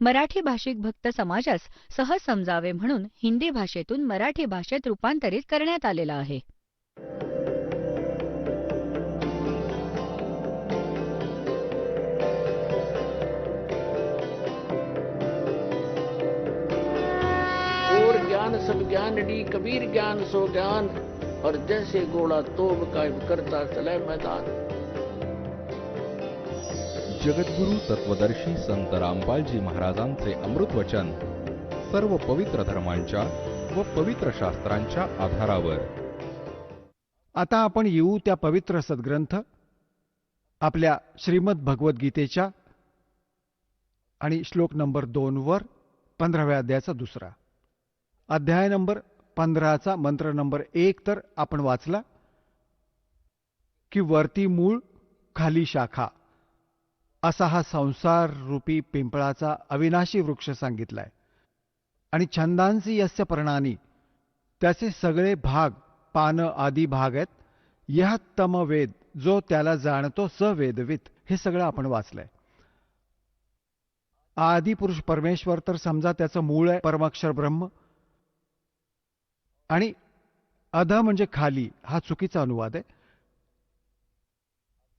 मराठी भाषिक भक्त समाजास सहज समजावे म्हणून हिंदी भाषेतून मराठी भाषेत रूपांतरित करण्यात आलेला आहे. और ज्ञान सब ज्ञानडी कबीर ज्ञान सो ज्ञान और जैसे गोला तोब कायम करता चले मैदान. जगद्गुरु तत्वदर्शी संत रामपालजी महाराजांचे अमृत वचन सर्व पवित्र धर्मांच्या व पवित्र शास्त्रांच्या आधारावर. आता आपण येऊ त्या पवित्र सद्ग्रंथ आपल्या श्रीमद भगवद्गीतेच्या आणि श्लोक नंबर 2 वर 15व्या अध्यायाचा दुसरा अध्याय नंबर 15चा मंत्र नंबर 1 तर आपण वाचला की वरती मूळ खाली शाखा असा हा संसार रूपी पिंपळाचा अविनाशी वृक्ष सांगितलाय. आणि छंदांसी यस्य पर्णानी त्याचे सगळे भाग पान आदी भाग आहेत. यह तम वेद जो त्याला जाणतो स वेदवित हे सगळं आपण वाचलंय. आदी पुरुष परमेश्वर तर समजा त्याचं मूळ आहे परमाक्षर ब्रह्म. आणि अध म्हणजे खाली हा चुकीचा अनुवाद आहे.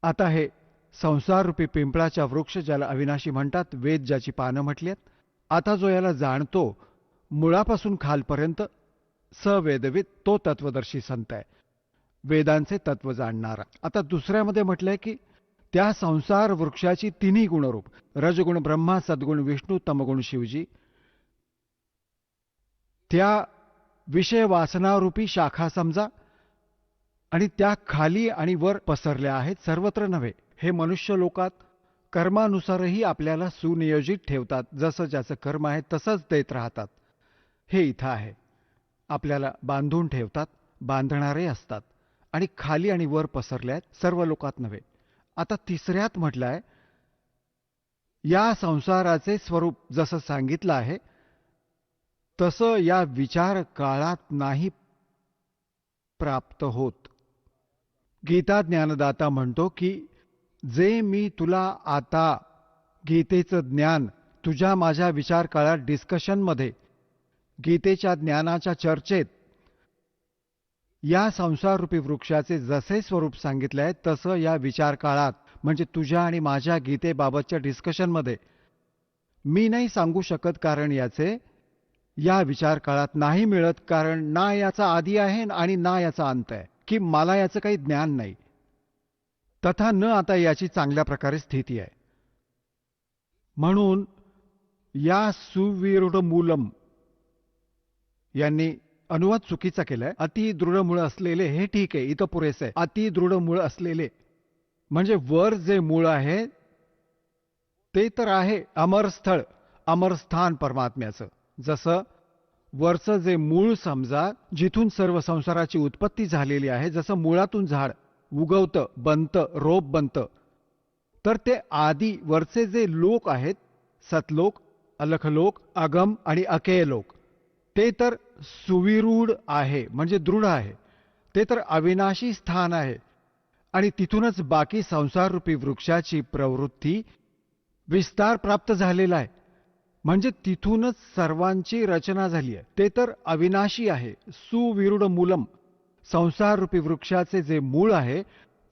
आता हे संसार रूपी पिंपळाच्या वृक्ष ज्याला अविनाशी म्हणतात, वेद ज्याची पानं म्हटली आहेत, आता जो याला जाणतो मुळापासून खालपर्यंत सवेदवित तो तत्वदर्शी संत आहे, वेदांचे तत्व जाणणारा. आता दुसऱ्यामध्ये म्हटलंय की त्या संसार वृक्षाची तिन्ही गुणरूप रजगुण ब्रह्मा, सद्गुण विष्णू, तमगुण शिवजी, त्या विषय वासनारूपी शाखा समजा आणि त्या खाली आणि वर पसरल्या आहेत, सर्वत्र नव्हे. हे मनुष्य लोकात कर्मानुसारही आपल्याला सुनियोजित ठेवतात. जसं ज्याचं कर्म आहे तसंच देत राहतात. हे इथं आहे. आपल्याला बांधून ठेवतात, बांधणारे असतात आणि खाली आणि वर पसरले आहेत, सर्व लोकात नव्हे. आता तिसऱ्यात म्हटलंय या संसाराचे स्वरूप जसं सांगितलं आहे तसं या विचार काळात नाही प्राप्त होत. गीता ज्ञानदाता म्हणतो की जे मी तुला आता गीतेचं ज्ञान तुझ्या माझ्या विचार काळात डिस्कशनमध्ये, गीतेच्या ज्ञानाच्या चर्चेत या संसाररूपी वृक्षाचे जसे स्वरूप सांगितले आहे तसं या विचार काळात म्हणजे तुझ्या आणि माझ्या गीतेबाबतच्या डिस्कशनमध्ये मी नाही सांगू शकत, कारण याचे या विचार काळात नाही मिळत. कारण ना याचा आदी आहे आणि ना याचा अंत आहे, की मला याचं काही ज्ञान नाही. तथा न आता याची चांगल्या प्रकारे स्थिती आहे. म्हणून या सुविरूढ मूलम यांनी अनुवाद चुकीचा केलाय. अति दृढ मूळ असलेले हे ठीक आहे, इथं पुरेसे आहे. अति दृढ मूळ असलेले म्हणजे वर जे मूळ आहे ते तर आहे अमरस्थळ, अमरस्थान परमात्म्याचं. जसं वरचं जे मूळ समजा जिथून सर्व संसाराची उत्पत्ती झालेली आहे, जसं मुळातून झाड उगवतं, बनतं, रोप बनतं, तर ते आधी वरचे जे लोक आहेत, सतलोक, अलखलोक, अगम आणि अकेय लोक, ते तर सुविरूढ आहे म्हणजे दृढ आहे. ते तर अविनाशी स्थान आहे. आणि तिथूनच बाकी संसाररूपी वृक्षाची प्रवृत्ती विस्तार प्राप्त झालेला आहे. म्हणजे तिथूनच सर्वांची रचना झाली आहे. ते तर अविनाशी आहे. सुविरूढ मूलम संसाररूपी वृक्षाचे जे मूळ आहे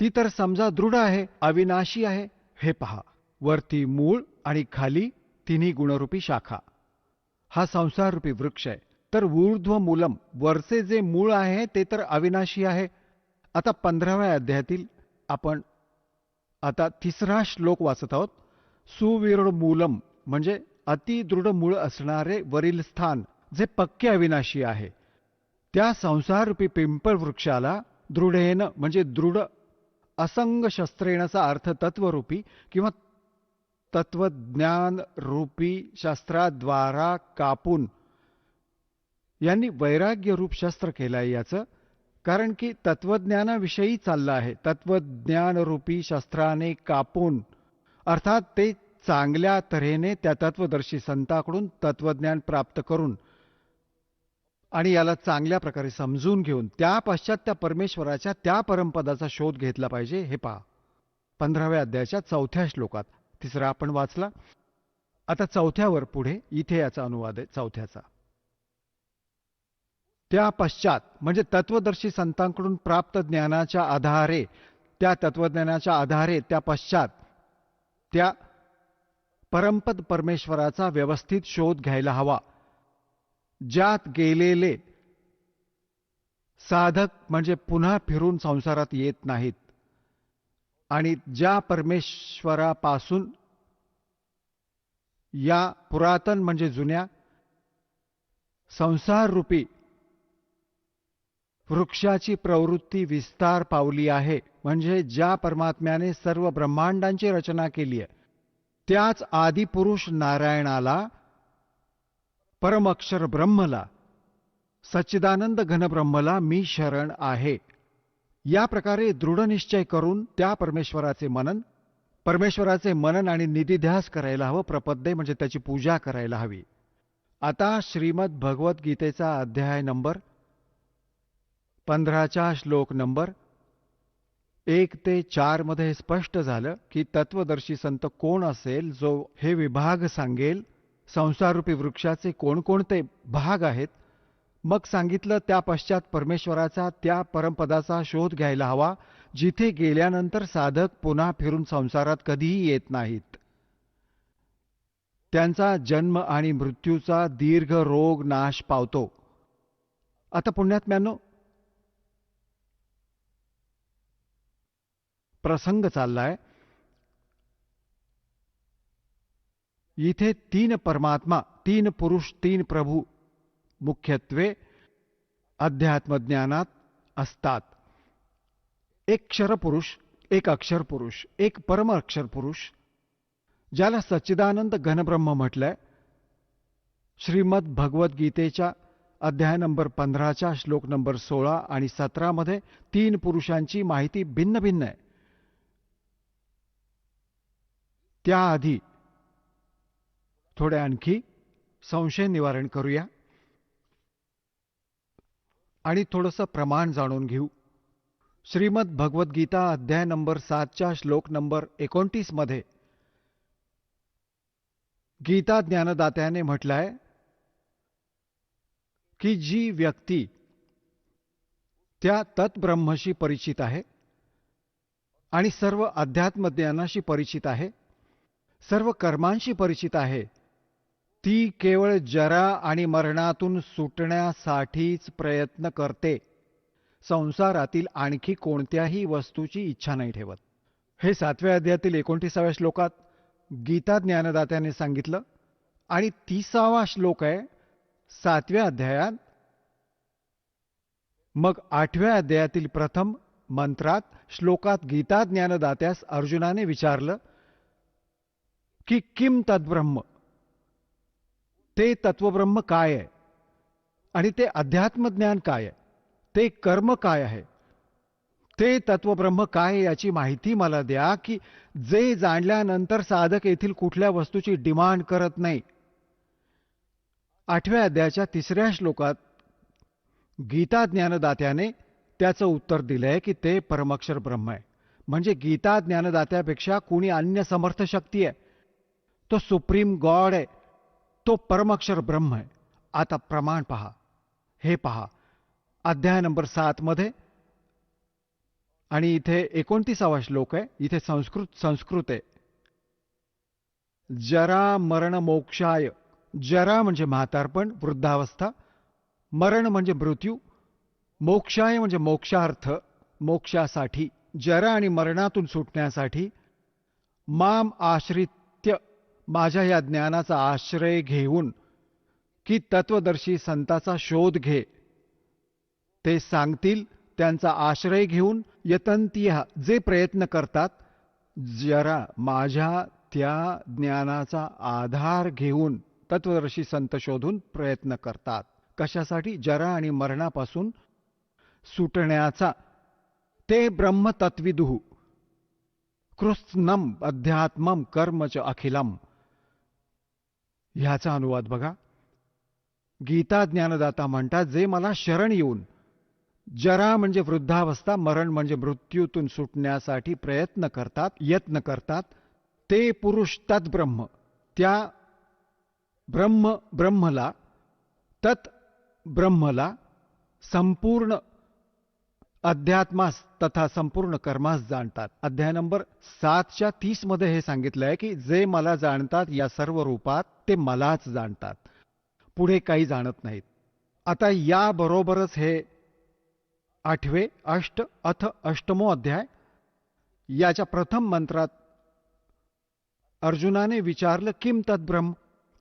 ती तर समजा दृढ आहे, अविनाशी आहे. हे पहा, वरती मूळ आणि खाली तिन्ही गुणरूपी शाखा हा संसाररूपी वृक्ष आहे. तर ऊर्ध्व मूलम वरचे जे मूळ आहे ते तर अविनाशी आहे. आता 15व्या अध्यायातील आपण आता तिसरा श्लोक वाचत आहोत. सुविरूढ मूलम म्हणजे अतिदृढ मूळ असणारे वरील स्थान जे पक्के अविनाशी आहे, त्या संसाररूपी पिंपळ वृक्षाला दृढेन म्हणजे दृढ असंग शस्त्रेणचा अर्थ तत्वरूपी किंवा तत्वज्ञान रूपी शस्त्राद्वारा कापून यांनी वैराग्य रूप शस्त्र केलंय. याचं कारण की तत्वज्ञानाविषयी चाललं आहे. तत्वज्ञान रूपी शस्त्राने कापून अर्थात ते चांगल्या तऱ्हेने त्या तत्वदर्शी संताकडून तत्वज्ञान प्राप्त करून आणि याला चांगल्या प्रकारे समजून घेऊन त्या पश्चात त्या परमेश्वराच्या त्या परमपदाचा शोध घेतला पाहिजे. हे पहा 15व्या अध्यायाच्या 4थ्या श्लोकात. तिसरा आपण वाचला. आता चौथ्यावर पुढे इथे याचा अनुवाद आहे चौथ्याचा. त्या पश्चात म्हणजे तत्वदर्शी संतांकडून प्राप्त ज्ञानाच्या आधारे, त्या तत्वज्ञानाच्या आधारे त्या पश्चात त्या परमपद परमेश्वराचा व्यवस्थित शोध घ्यायला हवा, ज्यात गेलेले साधक म्हणजे पुन्हा फिरून संसारात येत नाहीत आणि ज्या परमेश्वरापासून या पुरातन म्हणजे जुन्या संसाररूपी वृक्षाची प्रवृत्ती विस्तार पावली आहे, म्हणजे ज्या परमात्म्याने सर्व ब्रह्मांडांची रचना केली आहे त्याच आदिपुरुष नारायणाला, परमअक्षर ब्रह्मला, सच्चिदानंद घनब्रह्मला मी शरण आहे. या प्रकारे दृढनिश्चय करून त्या परमेश्वराचे मनन आणि निधिध्यास करायला हवं. प्रपद्ये म्हणजे त्याची पूजा करायला हवी. आता श्रीमद भगवद्गीतेचा अध्याय नंबर 15च्या श्लोक नंबर 1 ते 4 मध्ये स्पष्ट झालं की तत्वदर्शी संत कोण असेल, जो हे विभाग सांगेल, संसाररूपी वृक्षाचे कोणकोणते भाग आहेत. मग सांगितलं त्या पश्चात परमेश्वराचा, त्या परमपदाचा शोध घ्यायला हवा, जिथे गेल्यानंतर साधक पुन्हा फिरून संसारात कधीही येत नाहीत. त्यांचा जन्म आणि मृत्यूचा दीर्घ रोग नाश पावतो. आता पुण्यात्म्यांनो, प्रसंग चाललाय इथे 3 परमात्मा, 3 पुरुष, 3 प्रभू मुख्यत्वे अध्यात्मज्ञानात असतात. एक क्षरपुरुष, एक अक्षरपुरुष, एक परम अक्षरपुरुष, ज्याला सच्चिदानंद घनब्रह्म म्हटलंय. श्रीमद भगवद्गीतेच्या अध्याय नंबर 15च्या श्लोक नंबर 16 आणि 17 मध्ये 3 पुरुषांची माहिती भिन्न भिन्न आहे. त्याआधी थोडे आणखी संशय निवारण करूया आणि थोडंसं प्रमाण जाणून घेऊ. श्रीमद भगवद्गीता अध्याय नंबर 7च्या श्लोक नंबर 29 मध्ये गीता ज्ञानदात्याने म्हटलंय की जी व्यक्ती त्या तत्ब्रह्मशी परिचित आहे आणि सर्व अध्यात्मज्ञानाशी परिचित आहे, सर्व कर्मांशी परिचित आहे, ती केवळ जरा आणि मरणातून सुटण्यासाठीच प्रयत्न करते, संसारातील आणखी कोणत्याही वस्तूची इच्छा नाही ठेवत. हे 7व्या अध्यायातील 29व्या श्लोकात गीता ज्ञानदात्याने सांगितलं आणि 30वा श्लोक आहे 7व्या अध्यायात. मग 8व्या अध्यायातील प्रथम मंत्रात श्लोकात गीता ज्ञानदात्यास अर्जुनाने विचारलं की किम तद्ब्रह्म, ते तत्वब्रह्म काय आहे आणि ते अध्यात्मज्ञान काय आहे, ते कर्म काय आहे, ते तत्वब्रह्म काय आहे याची माहिती मला द्या, की जे जाणल्यानंतर साधक येथील कुठल्या वस्तूची डिमांड करत नाही. 8व्या अध्यायाच्या 3ऱ्या श्लोकात गीता ज्ञानदात्याने त्याचं उत्तर दिलंय की ते परमअक्षर ब्रह्म आहे. म्हणजे गीता ज्ञानदात्यापेक्षा कुणी अन्य समर्थ शक्ती आहे, तो सुप्रीम गॉड आहे, तो परमअक्षर ब्रह्म आहे. आता प्रमाण पहा, हे पहा अध्याय नंबर 7 मध्ये आणि इथे 29वा श्लोक आहे. इथे संस्कृत आहे. जरा मरण मोक्षाय, जरा म्हणजे म्हातारपण, वृद्धावस्था, मरण म्हणजे मृत्यू, मोक्षाय म्हणजे मोक्षार्थ, मोक्षासाठी, जरा आणि मरणातून सुटण्यासाठी, माम आश्रित्य, माझ्या या ज्ञानाचा आश्रय घेऊन, की तत्वदर्शी संताचा शोध घे, ते सांगतील त्यांचा आश्रय घेऊन, यतंतियः, जे प्रयत्न करतात, जरा माझ्या त्या ज्ञानाचा आधार घेऊन तत्वदर्शी संत शोधून प्रयत्न करतात. कशासाठी? जरा आणि मरणापासून सुटण्याचा. ते ब्रह्मतत्विदुः कृत्स्नम अध्यात्मम कर्म च अखिलम. ह्याचा अनुवाद बघा. गीता ज्ञानदाता म्हणतात, जे मला शरण येऊन जरा म्हणजे वृद्धावस्था, मरण म्हणजे मृत्यूतून सुटण्यासाठी प्रयत्न करतात, यत्न करतात, ते पुरुष तद्ब्रह्म, त्या ब्रह्मला, तत् ब्रह्मला संपूर्ण अध्यात्मास तथा संपूर्ण कर्मास जाणतात. अध्याय नंबर 7:30 मध्ये हे सांगितलं आहे की जे मला जाणतात या सर्व रूपात ते मलाच जाणतात, पुढे काही जाणत नाहीत. आता याबरोबरच हे 8वे अथ अष्टमो अध्याय. याच्या प्रथम मंत्रात अर्जुनाने विचारलं किम तद्ब्रह्म.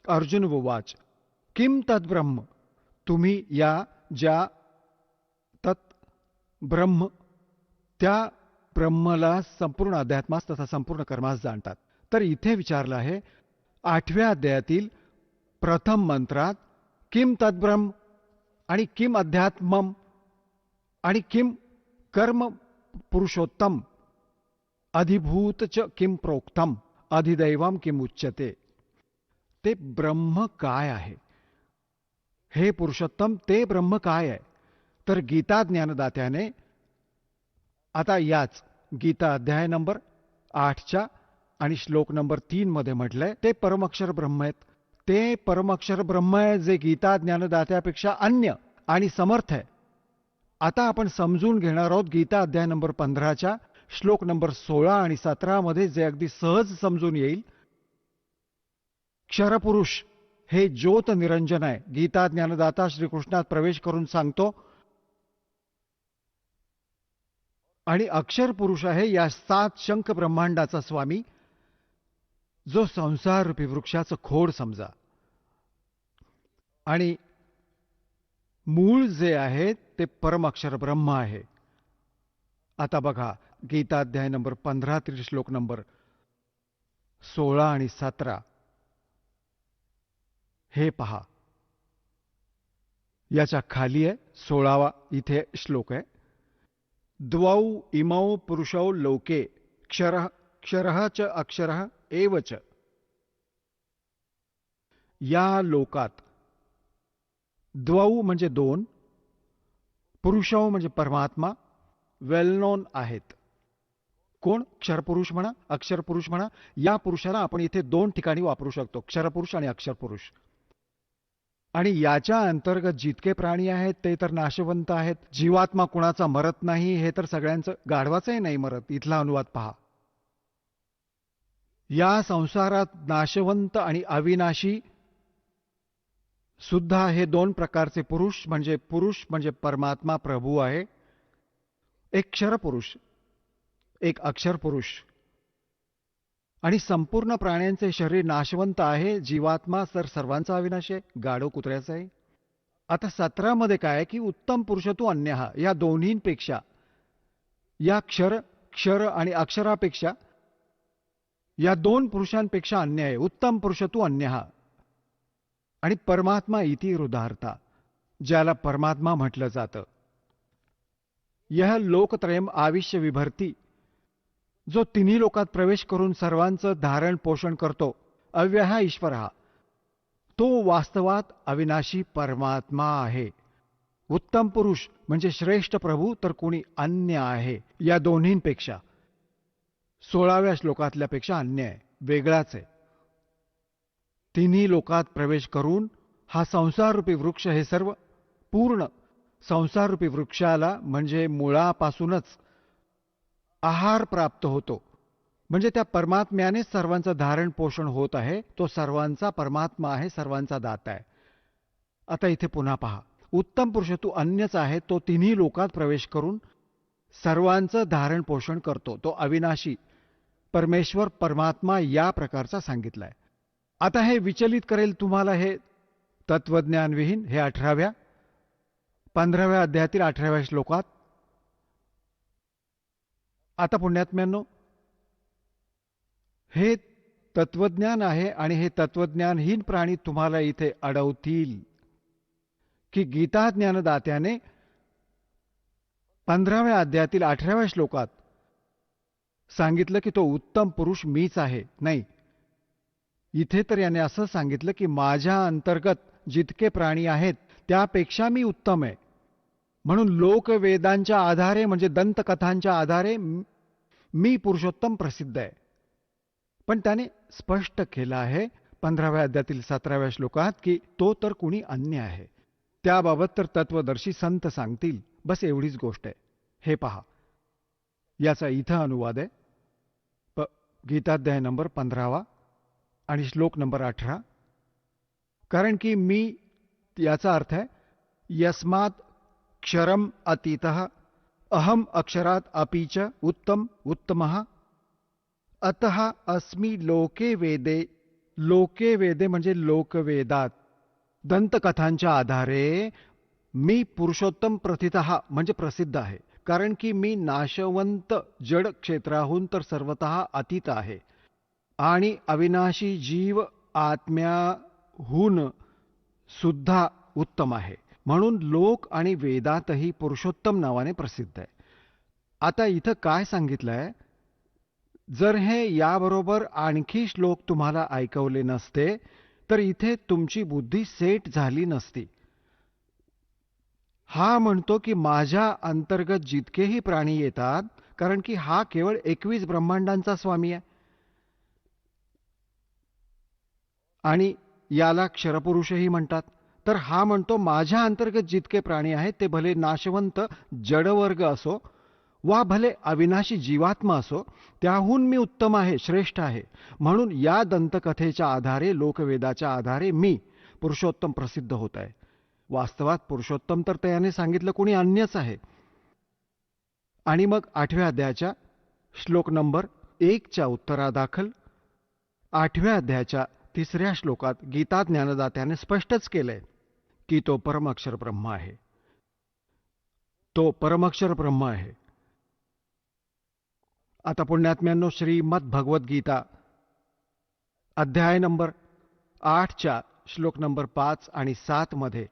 अर्जुन उवाच किम तद्ब्रह्म. तुम्ही या ज्या तत् ब्रह्म त्या ब्रह्मला संपूर्ण अध्यात्मास तथा संपूर्ण कर्मास जाणतात. तर इथे विचारलं आहे 8व्या अध्यायातील प्रथम मंत्रात किम तद्ब्रह्म आणि किम अध्यात्मम आणि किम कर्म पुरुषोत्तम अधिभूत च किम प्रोक्तम अधिदैवम किम उच्यते. ते ब्रह्म काय आहे, हे पुरुषोत्तम ते ब्रह्म काय आहे. तर गीता ज्ञानदात्याने आता याच गीता अध्याय नंबर 8 आणि श्लोक नंबर 3 मध्ये म्हटलंय ते परमक्षर ब्रह्म आहेत. ते परमक्षर ब्रह्म आहे जे गीता ज्ञानदात्यापेक्षा अन्य आणि समर्थ आहे. आता आपण समजून घेणार आहोत गीता अध्याय नंबर 15 श्लोक नंबर 16 आणि 17 मध्ये जे अगदी सहज समजून येईल. क्षरपुरुष हे ज्योत निरंजन आहे. गीता ज्ञानदाता श्रीकृष्णात प्रवेश करून सांगतो. आणि अक्षर पुरुष आहे या 7 शंख ब्रह्मांडाचा स्वामी, जो संसार रूपी वृक्षाचं खोड समजा. आणि मूळ जे आहे ते परमक्षर ब्रह्म आहे. आता बघा गीता अध्याय नंबर 15 तील श्लोक नंबर 16 आणि 17 हे पहा. याच्या खाली आहे 16वा इथे श्लोक आहे. द्वौ इमौ पुरुषौ लोके क्षरः च अक्षरः एव च. या लोकात द्वौ म्हणजे दोन, पुरुषौ म्हणजे परमात्मा वेल नोन आहेत. कोण? क्षरपुरुष म्हणा, अक्षरपुरुष म्हणा. या पुरुषाला आपण इथे 2 ठिकाणी वापरू शकतो, क्षरपुरुष आणि अक्षरपुरुष. आणि याच्या अंतर्गत जितके प्राणी आहेत ते तर नाशवंत आहेत. जीवात्मा कुणाचा मरत नाही, हे तर सगळ्यांचं, गाढवाचंही नाही मरत. इथला अनुवाद पहा. या संसारात नाशवंत आणि अविनाशी सुद्धा हे 2 प्रकारचे पुरुष म्हणजे परमात्मा प्रभू आहे. एक क्षरपुरुष, एक अक्षरपुरुष. आणि संपूर्ण प्राण्यांचे शरीर नाशवंत आहे. जीवात्मा तर सर्वांचा अविनाशी आहे, गाढव कुत्र्याचा आहे. आता 17 मध्ये काय आहे की उत्तम पुरुषत्व अन्यहा. या दोन्हींपेक्षा, या क्षर आणि अक्षरापेक्षा, या 2 पुरुषांपेक्षा अन्य आहे. उत्तम पुरुषत्व अन्यहा. आणि परमात्मा इति हृदार्था, ज्याला परमात्मा म्हटलं जातं. यह लोकत्रयम आविष्य विभर्ती, जो तिन्ही लोकात प्रवेश करून सर्वांचं धारण पोषण करतो. अव्यय ईश्वर, तो वास्तवात अविनाशी परमात्मा आहे. उत्तम पुरुष म्हणजे श्रेष्ठ प्रभू तर कोणी अन्य आहे. या दोन्हींपेक्षा 16व्या श्लोकातल्यापेक्षा अन्य आहे, वेगळाच आहे. तिन्ही लोकात प्रवेश करून हा संसाररूपी वृक्ष, हे सर्व पूर्ण संसाररूपी वृक्षाला म्हणजे मुळापासूनच आहार प्राप्त होतो. म्हणजे त्या परमात्म्याने सर्वांचं धारण पोषण होत आहे. तो सर्वांचा परमात्मा आहे, सर्वांचा दाता आहे. आता इथे पुन्हा पहा. उत्तम पुरुष तू अन्यच आहे. तो तिन्ही लोकात प्रवेश करून सर्वांचं धारण पोषण करतो. तो अविनाशी परमेश्वर परमात्मा या प्रकारचा सांगितलाय. आता हे विचलित करेल तुम्हाला हे तत्वज्ञानविहीन. हे 15व्या अध्यायातील 18व्या श्लोकात. आता पुण्यात्म्यांनो, हे तत्वज्ञान आहे आणि हे तत्वज्ञानहीन प्राणी तुम्हाला इथे अडवतील की गीता ज्ञानदात्याने 15व्या अध्यायातील 18व्या श्लोकात सांगितलं की तो उत्तम पुरुष मीच आहे. नाही, इथे तर याने असं सांगितलं की माझ्या अंतर्गत जितके प्राणी आहेत त्यापेक्षा मी उत्तम आहे. म्हणून लोकवेदांच्या आधारे म्हणजे दंतकथांच्या आधारे मी पुरुषोत्तम प्रसिद्ध आहे. पण त्याने स्पष्ट केलं आहे 15व्या अध्यायातील 17व्या श्लोकात की तो तर कुणी अन्य आहे. त्याबाबत तर तत्वदर्शी संत सांगतील. बस एवढीच गोष्ट आहे. हे पहा, याचा इथं अनुवाद आहे. गीताध्याय नंबर 15 आणि श्लोक नंबर 18. कारण की मी, याचा अर्थ आहे यस्मात् क्षरम अतीतः अहम अक्षरात अपीच उत्तम उत्तमः अतः अस्मि लोके वेदे. लोके वेदे म्हणजे लोकवेदात, दंतकथांच्या आधारे मी पुरुषोत्तम प्रथितः म्हणजे प्रसिद्ध आहे. कारण की मी नाशवंत जड क्षेत्राहून तर सर्वतः अतीत आहे आणि अविनाशी जीव आत्म्याहून सुद्धा उत्तम आहे. म्हणून लोक आणि वेदातही पुरुषोत्तम नावाने प्रसिद्ध आहे. आता इथं काय सांगितलंय, जर हे याबरोबर आणखी श्लोक तुम्हाला ऐकवले नसते तर इथे तुमची बुद्धी सेट झाली नसती. हा म्हणतो की माझ्या अंतर्गत जितकेही प्राणी येतात, कारण की हा केवळ 21 ब्रह्मांडांचा स्वामी आहे आणि याला क्षरपुरुषही म्हणतात. तर हा म्हणतो माझ्या अंतर्गत जितके प्राणी आहेत ते भले नाशवंत जडवर्ग असो वा भले अविनाशी जीवात्मा असो, त्याहून मी उत्तम आहे, श्रेष्ठ आहे. म्हणून या दंतकथेच्या आधारे, लोकवेदाच्या आधारे मी पुरुषोत्तम प्रसिद्ध होत आहे. वास्तवात पुरुषोत्तम तर त्याने सांगितलं कोणी अन्यच आहे. आणि मग 8व्या अध्यायाच्या श्लोक नंबर 1च्या उत्तरादाखल 8व्या अध्यायाच्या 3ऱ्या श्लोकात गीता ज्ञानदात्याने स्पष्टच केलंय की तो परमाक्षर ब्रह्म आहे. तो परमाक्षर ब्रह्म आहे. आता पुण्यात्म्यांनो, श्रीमद भगवद्गीता अध्याय नंबर 8च्या श्लोक नंबर 5 आणि 7 मध्ये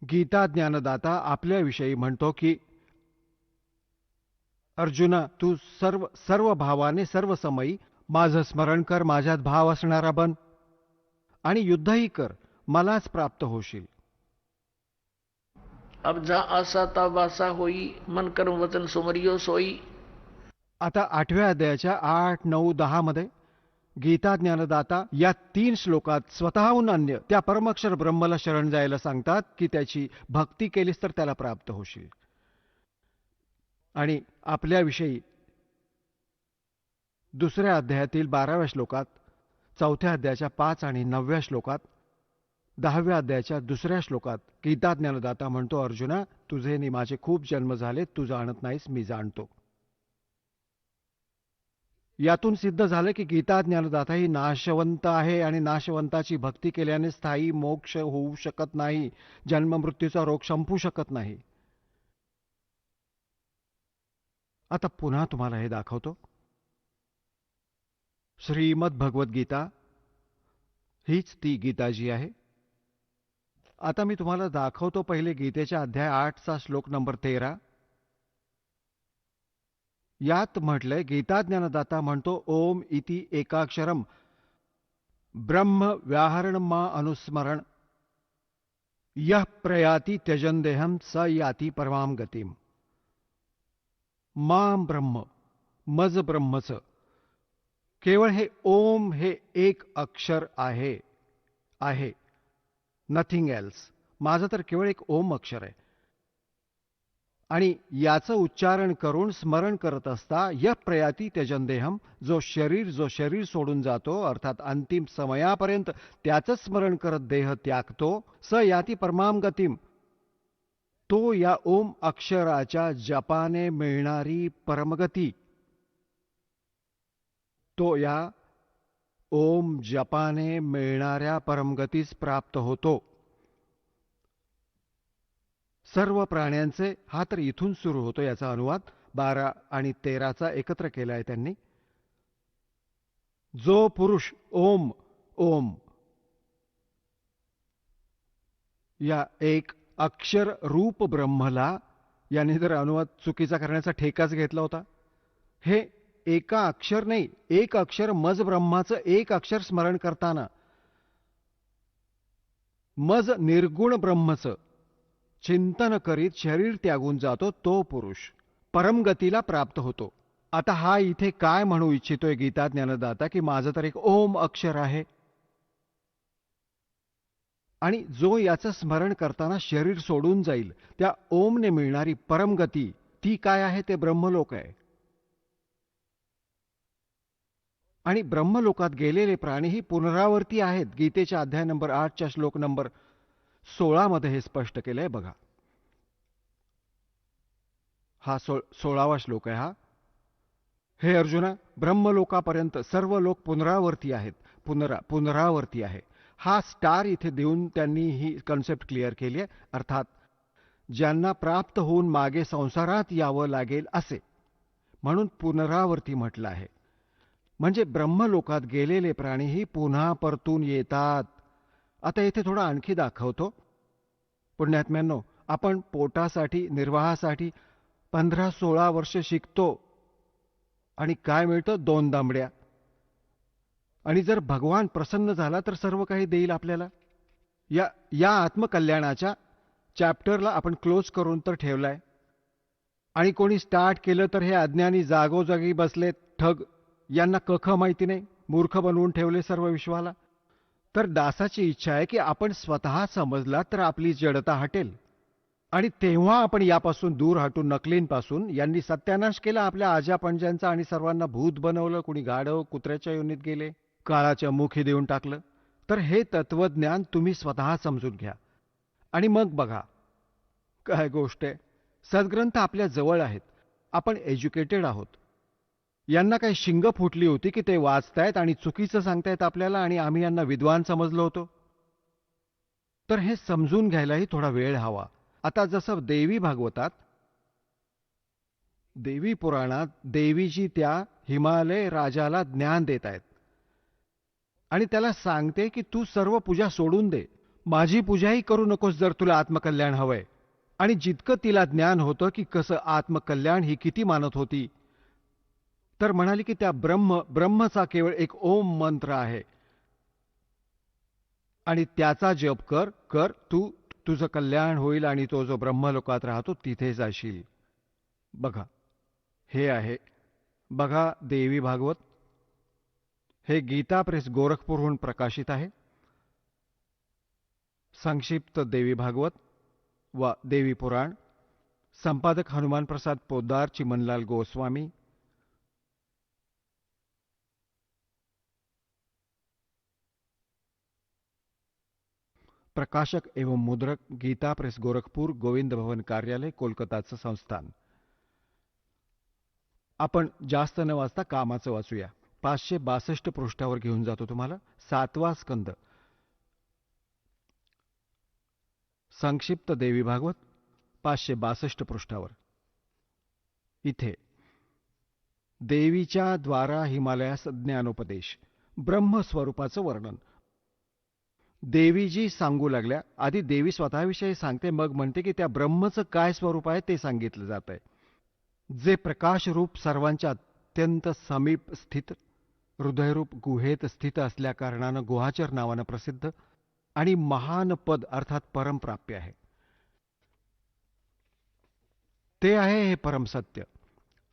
गीता ज्ञानदाता आपल्याविषयी म्हणतो की अर्जुना, तू सर्व भावाने सर्व समयी माझं स्मरण कर, माझ्यात भाव असणारा बन आणि युद्धही कर, मलाच प्राप्त होशील. अब जा आसा ता वासा होई, मन कर्म वचन सुमरियो सोई. आता 8व्या अध्यायाच्या 8, 9, 10 मध्ये गीता ज्ञानदाता या 3 श्लोकात स्वतःहून अन्य त्या परमाक्षर ब्रह्मला शरण जायला सांगतात की त्याची भक्ती केलीस तर त्याला प्राप्त होशील. आणि आपल्याविषयी 2ऱ्या अध्यायातील 12व्या श्लोकात, 4थ्या अध्यायाच्या 5 आणि 9व्या श्लोकात, 10व्या अध्यायाच्या 2ऱ्या श्लोकात गीता ज्ञानदाता म्हणतो, अर्जुना, तुझे नि माझे खूप जन्म झाले, तू जाणत नाहीस, मी जाणतो. यातून सिद्ध झालं की गीता ज्ञानदाता ही नाशवंत आहे आणि नाशवंताची भक्ती केल्याने स्थायी मोक्ष होऊ शकत नाही, जन्ममृत्यूचा रोग संपू शकत नाही. आता पुन्हा तुम्हाला हे दाखवतो. श्रीमद भगवद्गीता हीच ती गीता जी आहे. आता मी तुम्हाला दाखवतो पहिले गीतेच्या अध्याय 8चा श्लोक नंबर 13. यात म्हटलंय, गीता ज्ञानदाता म्हणतो, ओम इति एकाक्षरम ब्रह्म व्याहरण मा अनुस्मरण यह प्रयाति त्यजन देहम स याति परमाम गतिम. माम ब्रह्म, मज ब्रह्मच, केवळ हे ओम हे एक अक्षर आहे, नथिंग एल्स. माझं तर केवळ एक ओम अक्षर आहे आणि याचं उच्चारण करून स्मरण करत असता यह प्रयाती त्यजन देहम, जो शरीर सोडून जातो, अर्थात अंतिम समयापर्यंत त्याचं स्मरण करत देह त्यागतो, स याती परमाम गतिम, तो या ओम अक्षराच्या जपाने मिळणारी परमगती, तो या ओम जपाने मिळणाऱ्या परमगतीस प्राप्त होतो. सर्व प्राण्यांचे, हा तर इथून सुरू होतो याचा अनुवाद 12 आणि 13चा एकत्र केलाय त्यांनी. जो पुरुष ओम ओम या एक अक्षर रूप ब्रह्मला, याने जर अनुवाद चुकीचा करण्याचा ठेकाच घेतला होता. हे एका अक्षर नाही, एक अक्षर मज ब्रह्माचं एक अक्षर स्मरण करताना मज निर्गुण ब्रह्मचं चिंतन करीत शरीर त्यागून जातो, तो पुरुष परमगतीला प्राप्त होतो. आता हा इथे काय म्हणू इच्छितोय गीता ज्ञानदाता की माझं तर एक ओम अक्षर आहे, आणि जो याचं स्मरण करताना शरीर सोडून जाईल, त्या ओमने मिळणारी परमगती ती काय आहे? ते ब्रह्मलोक आहे. आणि ब्रह्मलोकात गेलेले प्राणीही पुनरावर्ती आहेत. गीतेच्या अध्याय नंबर 8च्या श्लोक नंबर 16 मध्ये हे स्पष्ट केलंय बघा. हा 16वा श्लोक आहे हा. हे अर्जुना, ब्रह्मलोकापर्यंत सर्व लोक पुनरावर्ती आहेत. पुनरावर्ती आहे. हा स्टार इथे देऊन त्यांनी ही कन्सेप्ट क्लिअर केली आहे. अर्थात ज्यांना प्राप्त होऊन मागे संसारात यावं लागेल असे, म्हणून पुनरावर्ती म्हटलं आहे. म्हणजे ब्रह्मलोकात गेलेले प्राणीही पुन्हा परतून येतात. आता इथे थोडं आणखी दाखवतो. पुण्यात्म्यांनो, आपण पोटासाठी, निर्वाहासाठी 15-16 वर्ष शिकतो आणि काय मिळतं? 2 दांबड्या. आणि जर भगवान प्रसन्न झाला तर सर्व काही देईल आपल्याला. या आत्मकल्याणाच्या चॅप्टरला आपण क्लोज करून तर ठेवलाय. आणि कोणी स्टार्ट केलं तर हे अज्ञानी जागोजागी बसलेत ठग. यांना कख माहिती नाही, मूर्ख बनवून ठेवले सर्व विश्वाला. तर दासाची इच्छा आहे की आपण स्वतः समजला तर आपली जडता हटेल. आणि तेव्हा आपण यापासून दूर हटून नकलींपासून. यांनी सत्यानाश केला आपल्या आजापंजांचा आणि सर्वांना भूत बनवलं. कुणी गाढव कुत्र्याच्या योनीत गेले, काळाच्या मुखी देऊन टाकलं. तर हे तत्वज्ञान तुम्ही स्वतः समजून घ्या आणि मग बघा काय गोष्ट आहे. सद्ग्रंथ आपल्या जवळ आहेत. आपण एज्युकेटेड आहोत. यांना काही शिंग फुटली होती की ते वाचतायत आणि चुकीचं सांगतायत आपल्याला आणि आम्ही यांना विद्वान समजलो होतो. तर हे समजून घ्यायलाही थोडा वेळ हवा. आता जसं देवी भागवतात, देवी पुराणात देवीजी त्या हिमालय राजाला ज्ञान देत आहेत आणि त्याला सांगते की तू सर्व पूजा सोडून दे, माझी पूजाही करू नकोस जर तुला आत्मकल्याण हवंय. आणि जितकं तिला ज्ञान होतं की कसं आत्मकल्याण ही किती मानत होती, तर म्हणाली की त्या ब्रह्मचा केवळ एक ओम मंत्र आहे आणि त्याचा जप कर तुझं कल्याण होईल आणि तो जो ब्रह्मलोकात राहतो तिथे जाशील. बघा हे आहे, बघा देवी भागवत. हे गीता प्रेस गोरखपूरहून प्रकाशित आहे. संक्षिप्त देवी भागवत व देवी पुराण. संपादक हनुमान प्रसाद पोद्दार, चिमनलाल गोस्वामी. प्रकाशक एवं मुद्रक गीता प्रेस गोरखपूर, गोविंद भवन कार्यालय, कोलकाताचं संस्थान. आपण जास्त न वाचता कामाचं वाचूया. 562 पृष्ठावर घेऊन जातो तुम्हाला. 7वा स्कंद, संक्षिप्त देवी भागवत, 562 पृष्ठावर. इथे देवीच्या द्वारा हिमालयास ज्ञानोपदेश, ब्रह्मस्वरूपाचं वर्णन. देवीजी सांगू लागल्या. आधी देवी स्वतःविषयी सांगते, मग म्हणते की त्या ब्रह्मचं काय स्वरूप आहे ते सांगितलं जात आहे, जे प्रकाशरूप, सर्वांच्या अत्यंत समीप स्थित, हृदयरूप गुहेत स्थित असल्या कारणानं गुहाचर नावानं प्रसिद्ध आणि महान पद अर्थात परमप्राप्य आहे. ते आहे हे परमसत्य.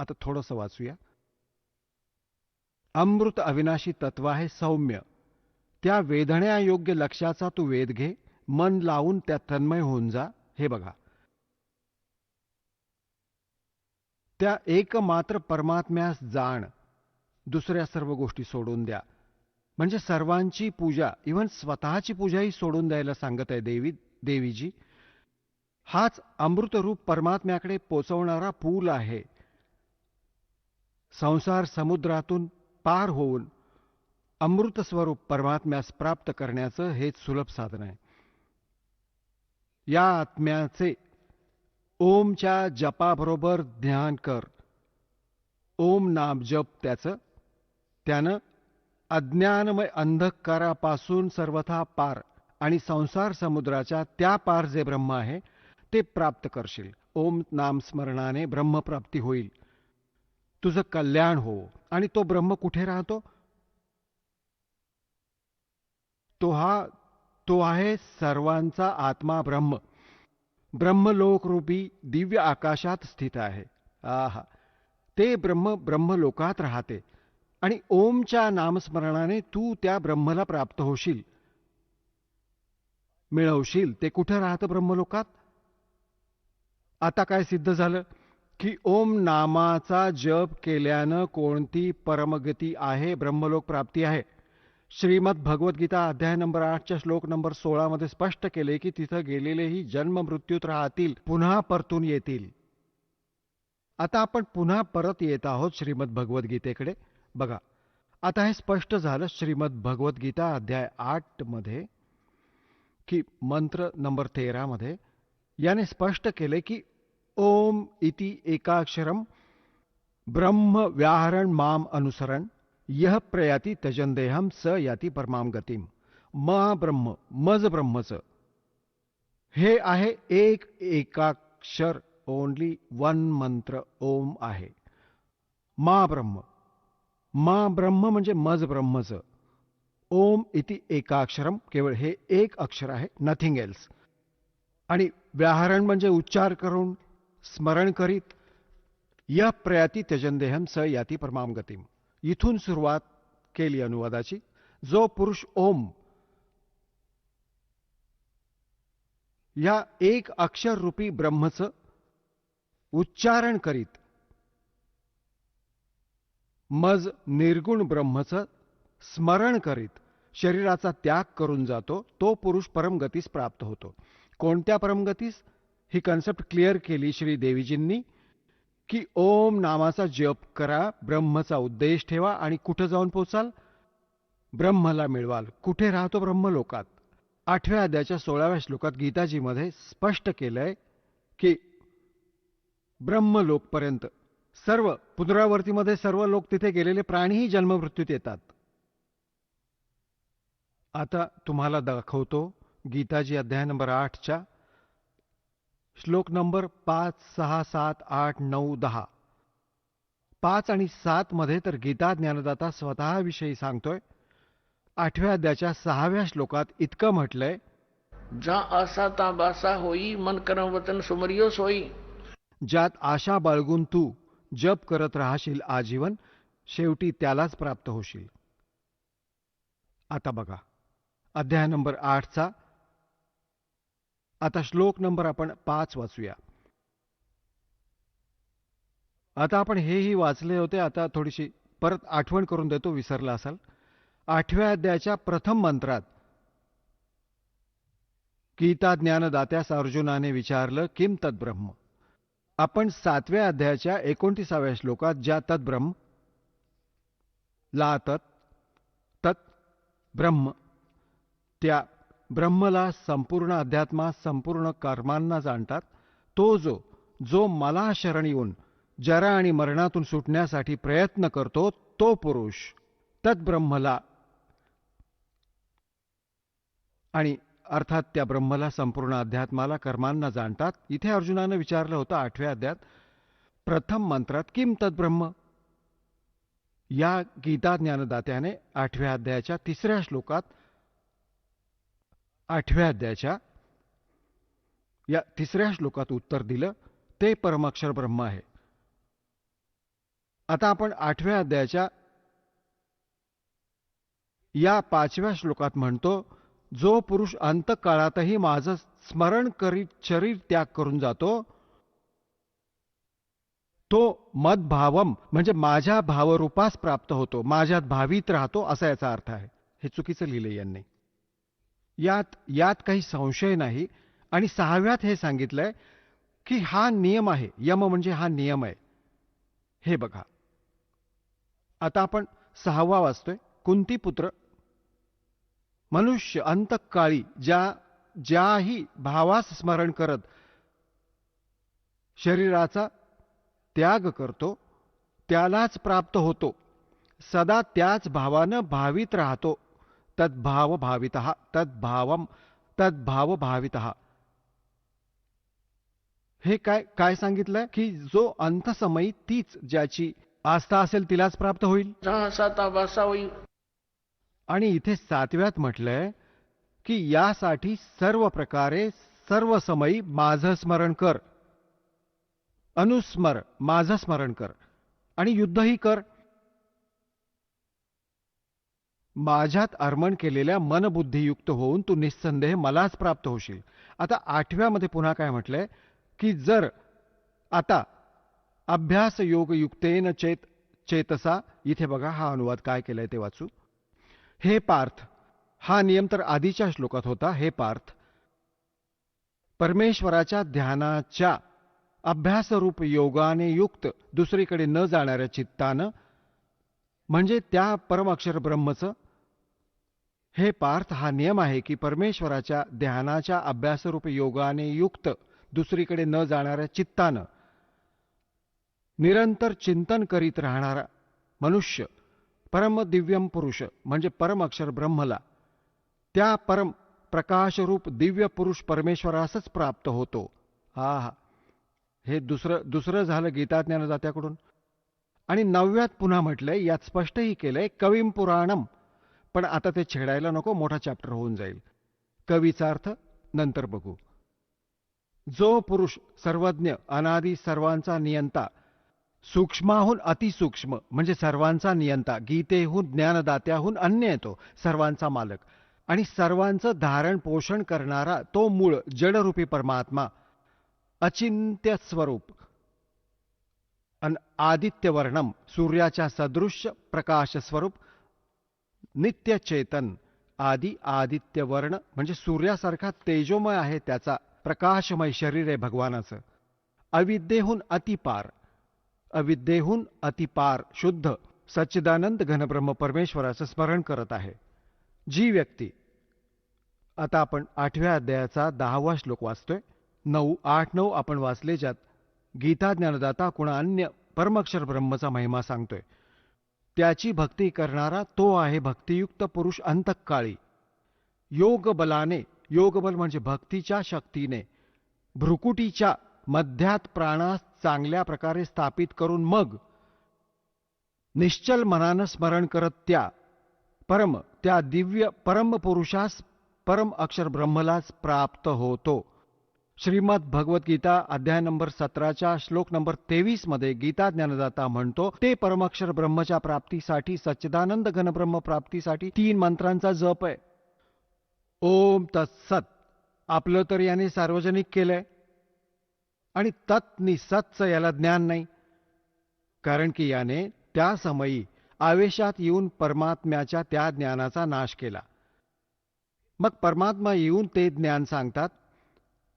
आता थोडंसं वाचूया. अमृत अविनाशी तत्व आहे सौम्य. त्या वेधण्यायोग्य लक्षाचा तू वेध घे, मन लावून त्या तन्मय होऊन जा. हे बघा, त्या एकमात्र परमात्म्यास जाण, दुसऱ्या सर्व गोष्टी सोडून द्या. म्हणजे सर्वांची पूजा, इव्हन स्वतःची पूजाही सोडून द्यायला सांगत आहे देवीजी. हाच अमृतरूप परमात्म्याकडे पोचवणारा पूल आहे. संसार समुद्रातून पार होऊन अमृत स्वरूप परमात्म्यास प्राप्त करण्याचं हेच सुलभ साधन आहे. या आत्म्याचे ओमच्या जपाबरोबर ध्यान कर. ओम नाम जप त्यानं अज्ञानमय अंधकारापासून सर्वथा पार आणि संसार समुद्राच्या त्या पार जे ब्रह्म आहे ते प्राप्त करशील. ओम नाम स्मरणाने ब्रह्मप्राप्ती होईल, तुझं कल्याण हो. आणि तो ब्रह्म कुठे राहतो? तो आहे सर्वांचा आत्मा ब्रह्म. ब्रह्मलोकरूपी दिव्य आकाशात स्थित आहे. आहा, ते ब्रह्मलोकात राहते आणि ओमच्या नामस्मरणाने तू त्या ब्रह्मला प्राप्त होशील. मिळवशील ते कुठे राहतं ब्रह्मलोकात? आता काय सिद्ध झालं की ओम नामाचा जप केल्यानं कोणती परमगती आहे, ब्रह्मलोक प्राप्ती आहे. श्रीमद भगवद्गीता अध्याय नंबर 8च्या श्लोक नंबर 16 मध्ये स्पष्ट केले की तिथं गेलेलेही जन्म मृत्यूत राहतील, पुन्हा परतून येतील. आता आपण पुन्हा परत येत आहोत श्रीमद भगवद्गीतेकडे. बघा, आता हे स्पष्ट झालं श्रीमद भगवद्गीता अध्याय 8 मध्ये की मंत्र नंबर 13 मध्ये याने स्पष्ट केले की ओम इति एकाक्षरम ब्रह्म व्याहरण माम अनुसरण यह प्रयाती तजंदेहम स याती परमाम गतीम. ब्रह्म, मज ब्रह्मचं हे आहे एक एकाक्षर, ओनली वन मंत्र ओम आहे. ब्रह्म म्हणजे मज ब्रह्मचं. ओम इति एकाक्षरम, केवळ हे एक अक्षर आहे, नथिंग एल्स. आणि व्याहरण म्हणजे उच्चार करून, स्मरण करीत, य प्रयाती त्यजंदेहम स याती परमाम गतीम. इथून सुरुवात केली अनुवादाची. जो पुरुष ओम या एक अक्षर रूपी ब्रह्मचं उच्चारण करीत, मज निर्गुण ब्रह्मचं स्मरण करीत शरीराचा त्याग करून जातो, तो पुरुष परमगतीस प्राप्त होतो. कोणत्या परमगतीस? ही कन्सेप्ट क्लिअर केली श्री देवीजींनी की ओम नामाचा जप करा, ब्रह्मचा उद्देश ठेवा आणि कुठं जाऊन पोचाल? ब्रह्मला मिळवाल. कुठे राहतो? ब्रह्मलोकात. 8व्या अध्यायाच्या 16व्या श्लोकात गीताजीमध्ये स्पष्ट केलंय की ब्रह्मलोकपर्यंत सर्व पुनरावर्तीमध्ये सर्व लोक तिथे गेलेले प्राणीही जन्ममृत्यूत येतात. आता तुम्हाला दाखवतो गीताजी अध्याय नंबर 8च्या श्लोक नंबर 5, 6, 7, 8, 9, 10. 5 आणि 7 मध्ये तर गीता ज्ञानदाता स्वतःविषयी सांगतोय. 8व्या अध्यायाच्या 6व्या श्लोकात इतकं म्हटलंय, जा आसा ता बासा होई, मन करम वतन सुमरियो सोई. ज्यात आशा बाळगून तू जप करत राहशील आजीवन, शेवटी त्यालाच प्राप्त होशील. आता बघा अध्याय नंबर 8चा आता श्लोक नंबर आपण 5 वाचूया. आता आपण हेही वाचले होते, आता थोडीशी परत आठवण करून देतो, विसरला असाल. 8व्या अध्यायाच्या प्रथम मंत्रात गीता ज्ञानदात्यास अर्जुनाने विचारलं किम तद्ब्रह्म. आपण 7व्या अध्यायाच्या 29व्या श्लोकात ज्या तद्ब्रह्म ला तत् ब्रह्म, त्या ब्रह्मला संपूर्ण अध्यात्मा, संपूर्ण कर्मांना जाणतात. तो जो मला शरण येऊन जरा आणि मरणातून सुटण्यासाठी प्रयत्न करतो, तो पुरुष तद्ब्रह्मला, आणि अर्थात त्या ब्रह्मला, संपूर्ण अध्यात्माला, कर्मांना जाणतात. इथे अर्जुनानं विचारलं होतं 8व्या अध्यायात प्रथम मंत्रात किम तद्ब्रह्म. या गीता ज्ञानदात्याने 8व्या अध्यायाच्या 3ऱ्या श्लोकात 8व्या अध्यायाच्या या 3ऱ्या श्लोकात उत्तर दिलं, ते परमाक्षर ब्रह्म आहे. आता आपण 8व्या अध्यायाच्या या 5व्या श्लोकात म्हणतो, जो पुरुष अंतकाळातही माझं स्मरण करीत शरीर त्याग करून जातो, तो मद्भावम म्हणजे माझ्या भावरूपास प्राप्त होतो, माझ्यात भावित राहतो, असा याचा अर्थ आहे. हे चुकीचं लिहिलंय यांनी. यात काही संशय नाही. आणि 6व्यात हे सांगितलंय की हा नियम आहे. यम म्हणजे हा नियम आहे. हे बघा, आता आपण 6वा वाचतोय. कुंतीपुत्र मनुष्य अंतकाळी ज्याही भावास स्मरण करत शरीराचा त्याग करतो, त्यालाच प्राप्त होतो. सदा त्याच भावानं भावित राहतो. तद्भाव भावितः, तद्भाव भावितः. हे काय सांगितलंय की जो अंतसमयी तीच ज्याची आस्था असेल तिलाच प्राप्त होईल. जा आसा ता बासा होई. आणि इथे 7व्यात म्हटलंय की यासाठी सर्व प्रकारे सर्व समयी माझं स्मरण कर, अनुस्मर, माझं स्मरण कर आणि युद्धही कर. माझ्यात अर्मण केलेल्या मनबुद्धियुक्त होऊन तू निस्संदेह मलाच प्राप्त होशील. आता 8व्यामध्ये पुन्हा काय म्हटलंय की जर आता अभ्यास योग युक्तेन चेतसा, इथे बघा हा अनुवाद काय केलाय ते वाचू. हे पार्थ, हा नियम तर आधीच्या श्लोकात होता. हे पार्थ, परमेश्वराच्या ध्यानाच्या अभ्यासरूप योगाने युक्त दुसरीकडे न जाणाऱ्या चित्तानं, म्हणजे त्या परमाक्षर ब्रह्मचं, हे पार्थ, हा नियम आहे की परमेश्वराच्या ध्यानाच्या अभ्यासरूप योगाने युक्त दुसरीकडे न जाणाऱ्या चित्तानं निरंतर चिंतन करीत राहणारा मनुष्य परम दिव्यम पुरुष म्हणजे परम अक्षर ब्रह्मला, त्या परम प्रकाशरूप दिव्य पुरुष परमेश्वरासच प्राप्त होतो. हा हे दुसरं झालं गीता ज्ञानदात्याकडून. आणि 9व्यात पुन्हा म्हटलंय, यात स्पष्टही केलंय, कविम पुराणम. पण आता ते छेडायला नको, मोठा चॅप्टर होऊन जाईल. कवीचा अर्थ नंतर बघू. जो पुरुष सर्वज्ञ, अनादी, सर्वांचा नियंता, सूक्ष्माहून अतिसूक्ष्म म्हणजे सर्वांचा नियंता, गीतेहून ज्ञानदात्याहून अन्य येतो, सर्वांचा मालक, आणि सर्वांचं धारण पोषण करणारा तो मूळ जडरूपी परमात्मा, अचिंत्य स्वरूप, आदित्यवर्णम, सूर्याच्या सदृश्य प्रकाश स्वरूप, नित्य चेतन, आदी आदित्यवर्ण म्हणजे सूर्यासारखा तेजोमय आहे त्याचा प्रकाशमय शरीर आहे भगवानाचं. अविद्येहून अतिपार, अविद्येहून अतिपार शुद्ध सच्चिदानंद घनब्रह्म परमेश्वराचं स्मरण करत आहे जी व्यक्ती. आता आपण 8व्या अध्यायाचा 10वा श्लोक वाचतोय. 8-9 आपण वाचले, ज्यात गीता ज्ञानदाता कुणा अन्य परमक्षर ब्रह्मचा महिमा सांगतोय. त्याची भक्ती करणारा तो आहे भक्तियुक्त पुरुष अंतःकाळी. योग बलाने, योगबल म्हणजे भक्तीच्या शक्तीने, भ्रुकुटीच्या मध्यात प्राणास चांगल्या प्रकारे स्थापित करून मग निश्चल मनानं स्मरण करत त्या दिव्य परम पुरुषास परम अक्षर ब्रह्मलाच प्राप्त होतो. श्रीमद भगवद्गीता अध्याय नंबर 17च्या श्लोक नंबर 23 मध्ये गीता ज्ञानदाता म्हणतो, ते परमाक्षर ब्रह्मच्या प्राप्तीसाठी, सच्चिदानंद घनब्रह्म प्राप्तीसाठी 3 मंत्रांचा जप आहे. ओम तत्सत आपलं तर याने सार्वजनिक केलंय, आणि तत् नि सतचं याला ज्ञान नाही, कारण की याने त्या समयी आवेशात येऊन परमात्म्याच्या त्या ज्ञानाचा नाश केला. मग परमात्मा येऊन ते ज्ञान सांगतात,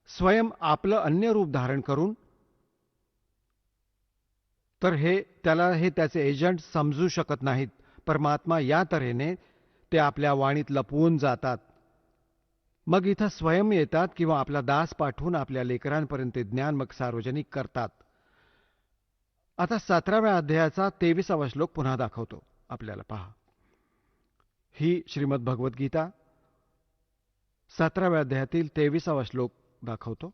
स्वयं आपलं अन्य रूप धारण करून. तर हे त्याचे एजंट समजू शकत नाहीत. परमात्मा या तऱ्हेने ते आपल्या वाणीत लपवून जातात. मग इथं स्वयं येतात किंवा आपला दास पाठवून आपल्या लेकरांपर्यंत ज्ञान मग सार्वजनिक करतात. आता 17व्या अध्यायाचा 23वा श्लोक पुन्हा दाखवतो आपल्याला. पहा, ही श्रीमद भगवद्गीता 17व्या अध्यायातील 23वा श्लोक दाखवतो.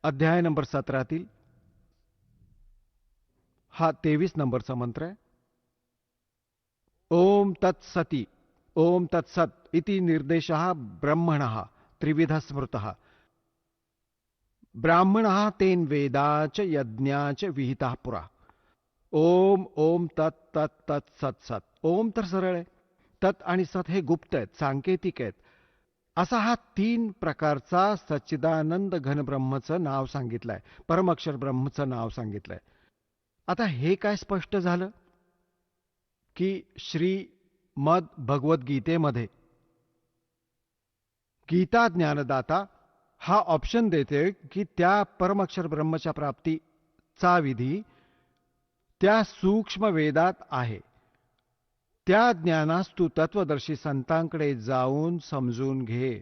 अध्याय नंबर 17तील हा 23 नंबरचा मंत्र आहे. ओम तत्सती, ओम तत्सत इति निर्देशः ब्रह्मणः त्रिविध स्मृतः, ब्राह्मणः तेन वेदाच यज्ञाच विहितः पुरा. ओम ओम तत् तत् तत् सत सत. ओम तर सरळ आहे, तत् आणि सत हे गुप्त आहेत, सांकेतिक आहेत. असा हा 3 प्रकारचा सच्चिदानंद घनब्रह्मचं नाव सांगितलंय, परमक्षर ब्रह्मचं नाव सांगितलंय. आता हे काय स्पष्ट झालं की श्रीमद भगवद्गीतेमध्ये गीता ज्ञानदाता हा ऑप्शन देते की त्या परमक्षर ब्रह्मच्या प्राप्तीचा विधी त्या सूक्ष्म वेदात आहे. त्या ज्ञानास तू तत्वदर्शी संतांकडे जाऊन समजून घे.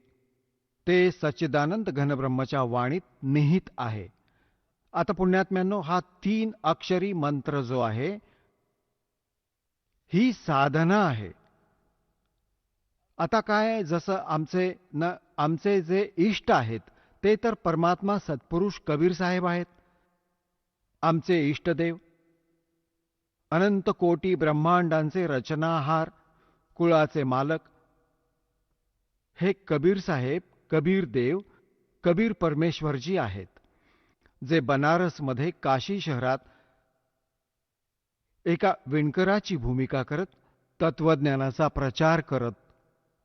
ते सच्चिदानंद घनब्रह्मच्या वाणीत निहित आहे. आता पुण्यात्म्यांनो, हा 3 अक्षरी मंत्र जो आहे ही साधना आहे. आता काय, जसं आमचे जे इष्ट आहेत ते तर परमात्मा सत्पुरुष कबीर साहेब आहेत. आमचे इष्टदेव, अनंत कोटी ब्रह्मांडांचे रचनाहार, कुळाचे मालक हे कबीर साहेब, कबीर देव, कबीर परमेश्वरजी आहेत, जे बनारसमध्ये काशी शहरात एका विणकराची भूमिका करत तत्वज्ञानाचा प्रचार करत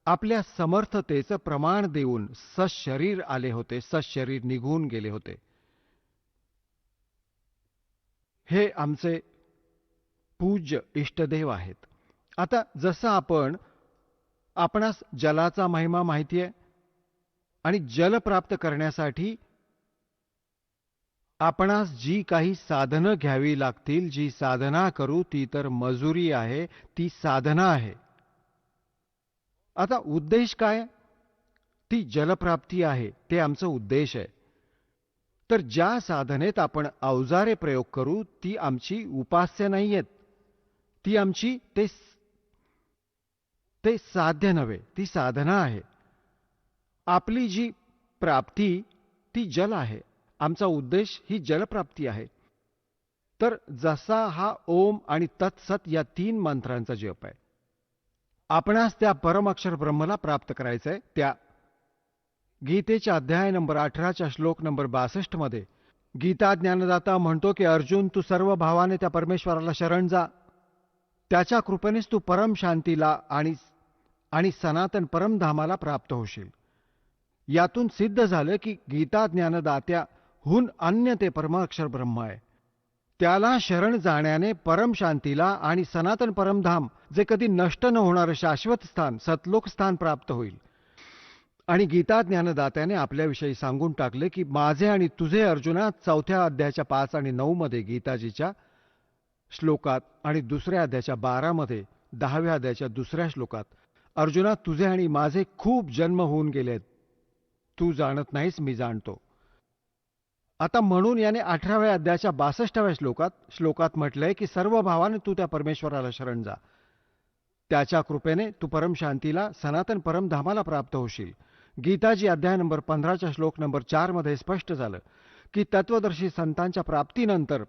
आपल्या समर्थतेचं प्रमाण देऊन सशरीर आले होते, सशरीर निघून गेले होते. हे आमचे पूज्य इष्टदेव आहेत. आता जसं आपणास जलाचा महिमा माहिती आहे आणि जल प्राप्त करण्यासाठी आपणास जी काही साधनं घ्यावी लागतील, जी साधना करू ती तर मजुरी आहे, ती साधना आहे. आता उद्देश काय? ती जलप्राप्ती आहे, ते आमचं उद्देश आहे. तर ज्या साधनेत आपण अवजारे प्रयोग करू ती आमची उपास्य नाहीयेत, ती आमची ते साध्य नव्हे, ती साधना आहे. आपली जी प्राप्ती ती जल आहे, आमचा उद्देश ही जलप्राप्ती आहे. तर जसा हा ओम आणि तत्सत या 3 मंत्रांचा जप आहे, आपणास त्या परमअक्षर ब्रह्मला प्राप्त करायचंय. त्या गीतेच्या अध्याय नंबर 18च्या श्लोक नंबर 62 मध्ये गीता ज्ञानदाता म्हणतो की अर्जुन, तू सर्व भावाने त्या परमेश्वराला शरण जा, त्याच्या कृपेनेच तू परम शांतीला आणि सनातन परमधामाला प्राप्त होशील. यातून सिद्ध झालं की गीता ज्ञानदात्याहून अन्य ते परमाक्षर ब्रह्म आहे. त्याला शरण जाण्याने परम शांतीला आणि सनातन परमधाम, जे कधी नष्ट न होणारं शाश्वत स्थान, सतलोक स्थान प्राप्त होईल. आणि गीता ज्ञानदात्याने आपल्याविषयी सांगून टाकले की माझे आणि तुझे अर्जुना, 4थ्या अध्यायाच्या 5 आणि 9 मध्ये गीताजीच्या श्लोकात आणि दुसऱ्या अध्यायाच्या 12 मध्ये 10व्या अध्यायाच्या दुसऱ्या श्लोकात, अर्जुना तुझे आणि माझे खूप जन्म होऊन गेलेत, तू जाणत नाहीस, मी जाणतो. आता म्हणून याने 18व्या अध्यायाच्या 62व्या श्लोकात म्हटलंय की सर्व भावाने तू त्या परमेश्वराला शरण जा, त्याच्या कृपेने तू परम शांतीला, सनातन परमधामाला प्राप्त होशील. गीताजी अध्याय नंबर 15च्या श्लोक नंबर 4 मध्ये स्पष्ट झालं की तत्वदर्शी संतांच्या प्राप्तीनंतर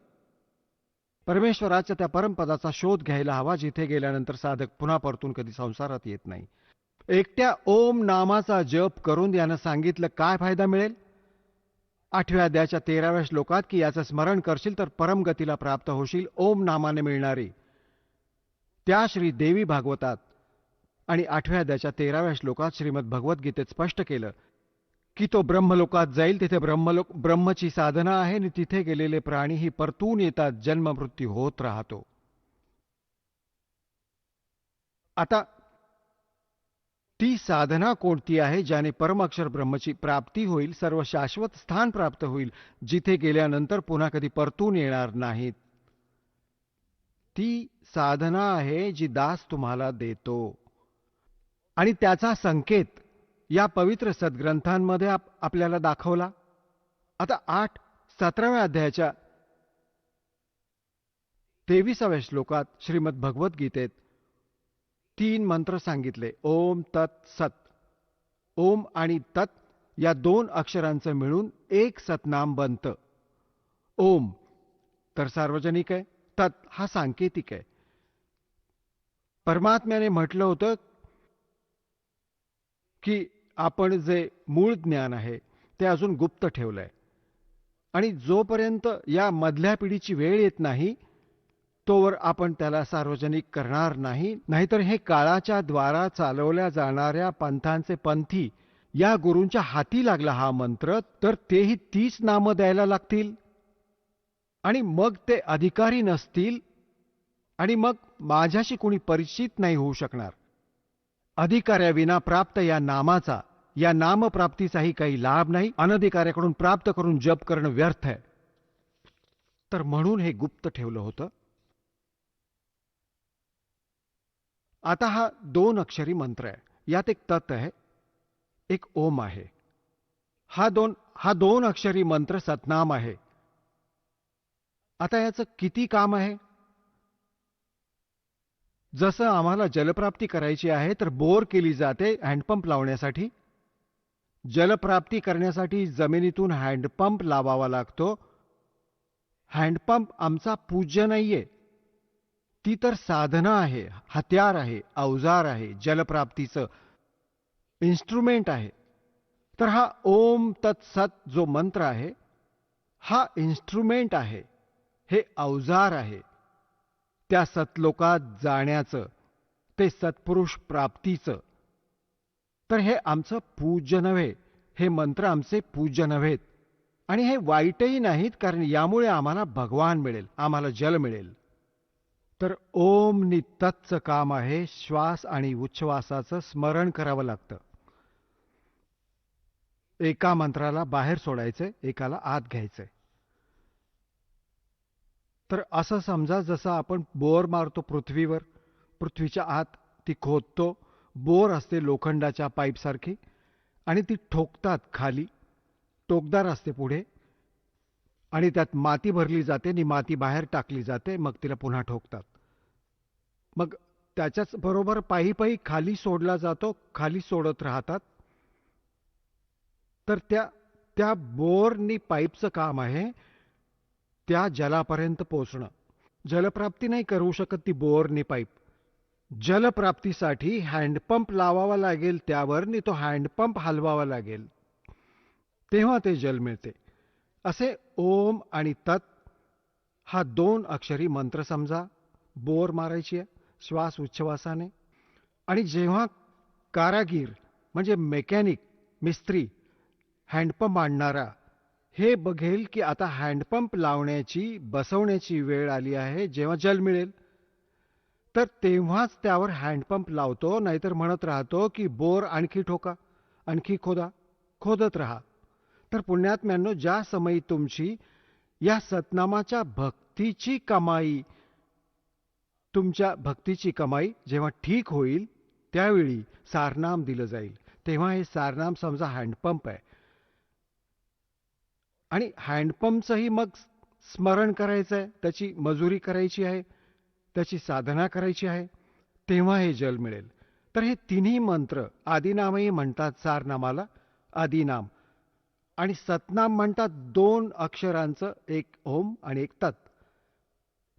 परमेश्वराच्या त्या परमपदाचा शोध घ्यायला हवा, जिथे गेल्यानंतर साधक पुन्हा परतून कधी संसारात येत नाही. एकट्या ओम नामाचा जप करून यानं सांगितलं काय फायदा मिळेल. 8व्या अध्यायाच्या 13व्या श्लोकात की याचं स्मरण करशील तर परमगतीला प्राप्त होशील. ओम नामाने मिळणारी त्या श्री देवी भागवतात आणि 8व्या अध्यायाच्या 13व्या श्लोकात श्रीमद भगवद्गीतेत स्पष्ट केलं की तो ब्रह्मलोकात जाईल. तिथे ब्रह्मची साधना आहे आणि तिथे गेलेले प्राणीही परतून येतात, जन्ममृत्यू होत राहतो. आता ती साधना कोणती आहे ज्याने परमाक्षर ब्रह्मची प्राप्ती होईल, सर्व शाश्वत स्थान प्राप्त होईल, जिथे गेल्यानंतर पुन्हा कधी परतून येणार नाहीत. ती साधना आहे जी दास तुम्हाला देतो आणि त्याचा संकेत या पवित्र सद्ग्रंथांमध्ये आपल्याला दाखवला. आता 17व्या अध्यायाच्या 23व्या श्लोकात श्रीमद भगवद्गीतेत 3 मंत्र सांगितले. ओम तत् सत. ओम आणि तत् या 2 अक्षरांचं मिळून एक सतनाम बनतं. ओम तर सार्वजनिक आहे, तत् हा सांकेतिक आहे. परमात्म्याने म्हटलं होतं की आपण जे मूळ ज्ञान आहे ते अजून गुप्त ठेवलंय आणि जोपर्यंत या मधल्या पिढीची वेळ येत नाही तोवर आपण त्याला सार्वजनिक करणार नाही. नाहीतर हे काळाच्या द्वारा चालवल्या जाणाऱ्या पंथांचे पंथी या गुरूंच्या हाती लागला हा मंत्र, तर तेही 30 नामं द्यायला लागतील आणि मग ते अधिकारी नसतील आणि मग माझ्याशी कोणी परिचित नाही होऊ शकणार. अधिकाऱ्याविना प्राप्त या नामाचा, या नामप्राप्तीचाही काही लाभ नाही. अनधिकाऱ्याकडून प्राप्त करून जप करणं व्यर्थ आहे. तर म्हणून हे गुप्त ठेवलं होतं. आता हा 2 अक्षरी मंत्र आहे. यात एक तत् आहे, एक ओम आहे. हा दोन अक्षरी मंत्र सतनाम आहे. आता याचं किती काम आहे? जसं आम्हाला जलप्राप्ती करायची आहे तर बोर केली जाते हँडपंप लावण्यासाठी. जलप्राप्ती करण्यासाठी जमिनीतून हँडपंप लावावा लागतो. हँडपंप आमचा पूज्य नाहीये, ती तर साधना आहे, हत्यार आहे, अवजार आहे, जलप्राप्तीचं इन्स्ट्रुमेंट आहे. तर हा ओम तत्सत जो मंत्र आहे हा इन्स्ट्रुमेंट आहे, हे अवजार आहे त्या सतलोकात जाण्याचं, ते सत्पुरुष प्राप्तीचं. तर हे आमचं पूज्य नव्हे, हे मंत्र आमचे पूज्य नव्हेत. आणि हे वाईटही नाहीत, कारण यामुळे आम्हाला भगवान मिळेल, आम्हाला जल मिळेल. तर ओम नि तत्चं काम आहे श्वास आणि उच्छ्वासाचं स्मरण करावं लागतं. एका मंत्राला बाहेर सोडायचंय, एकाला आत घ्यायचंय. तर असं समजा जसं आपण बोर मारतो पृथ्वीवर, पृथ्वीच्या आत ती खोदतो. बोर असते लोखंडाच्या पाईपसारखी आणि ती ठोकतात खाली, टोकदार असते पुढे, आणि त्यात माती भरली जाते आणि माती बाहेर टाकली जाते, मग तिला पुन्हा ठोकतात. मग त्याच्याच बरोबर पायी पायी खाली सोडला जातो, खाली सोडत राहतात. तर त्या बोरनी पाईपचं काम आहे त्या जलापर्यंत पोचणं. जलप्राप्ती नाही करू शकत ती बोरनी पाईप. जलप्राप्तीसाठी हँडपंप लावावा लागेल त्यावर, नि तो हँडपंप हलवावा लागेल, तेव्हा ते जल मिळते. असे ओम आणि तत् हा 2 अक्षरी मंत्र समजा बोर मारायची आहे श्वास उच्छ्वासाने. आणि जेव्हा कारागीर म्हणजे मेकॅनिक, मिस्त्री, हँडपंप आणणारा हे बघेल की आता हँडपंप लावण्याची, बसवण्याची वेळ आली आहे, जेव्हा जल मिळेल, तर तेव्हाच त्यावर हँडपंप लावतो. नाहीतर म्हणत राहतो की बोर आणखी ठोका, आणखी खोदा, खोदत राहा. तर पुण्यात्म्यांनो, ज्या समयी तुमची या सतनामाच्या भक्तीची कमाई, तुमच्या भक्तीची कमाई जेव्हा ठीक होईल, त्यावेळी सारनाम दिलं जाईल. तेव्हा हे सारनाम समजा हँडपंप आहे. आणि हँडपंपचंही मग स्मरण करायचं आहे, त्याची मजुरी करायची आहे, त्याची साधना करायची आहे, तेव्हा हे जल मिळेल. तर हे तिन्ही मंत्र, आदिनामही म्हणतात सारनामाला आदिनाम, आणि सतनाम म्हणतात 2 अक्षरांचं, एक ओम आणि एक तत्.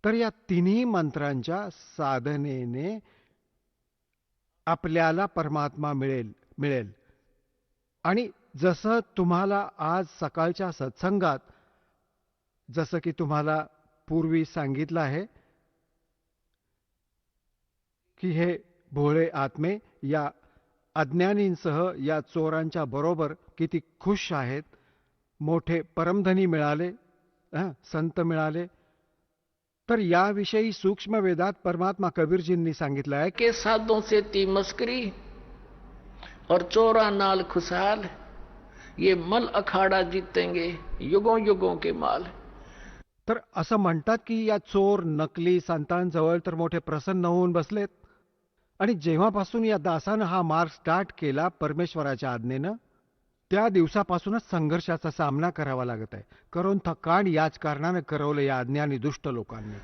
तर या तिन्ही मंत्रांच्या साधनेने आपल्याला परमात्मा मिळेल. आणि जसं तुम्हाला आज सकाळच्या सत्संगात, जसं की तुम्हाला पूर्वी सांगितलं आहे की हे भोळे आत्मे या अज्ञानींसह, या चोरांच्या बरोबर किती खुश आहेत, मोठे परमधनी मिळाले, संत मिळाले. तर याविषयी सूक्ष्म वेदात परमात्मा कबीरजींनी सांगितलं आहे के साधों से ती मस्करी और चोरा नाल खुशहाल, ये मल अखाड़ा जीतेंगे युगों युगों के माल. तर असं म्हणतात की या चोर नकली संतांजवळ तर मोठे प्रसन्न होऊन बसलेत. आणि जेव्हापासून या दासानं हा मार्ग स्टार्ट केला परमेश्वराच्या आज्ञेनं, त्या दिवसापासूनच संघर्षाचा सामना करावा लागत आहे. करून थकाण याच कारणानं करवलं या अज्ञानी दुष्ट लोकांनी.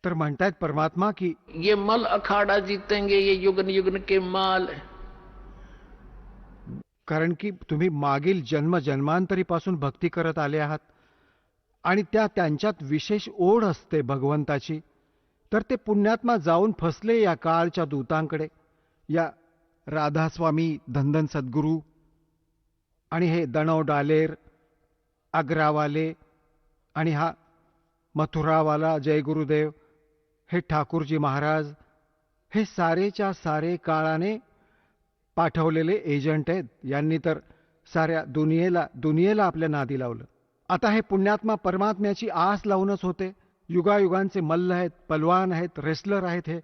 तर म्हणतायत परमात्मा की ये मल अखाड़ा जीतेंगे ये युगन युगन के माल. कारण की तुम्ही मागील जन्मांतरीपासून भक्ती करत आले आहात, आणि त्यांच्यात विशेष ओढ असते भगवंताची. तर ते पुण्यात्मा जाऊन फसले या काळच्या दूतांकडे, या राधास्वामी धनधन सद्गुरू, आणि हे दणव डालेर, आग्रावाले, आणि हा मथुरावाला जय गुरुदेव, हे ठाकूरजी महाराज, हे सारेच्या सारे काळाने पाठवलेले एजंट आहेत. यांनी तर साऱ्या दुनियेला आपल्या नादी लावलं. आता हे पुण्यात्मा परमात्म्याची आस लावूनच होते. युगायुगांचे मल्ल आहेत, पलवान आहेत, रेसलर आहेत हे,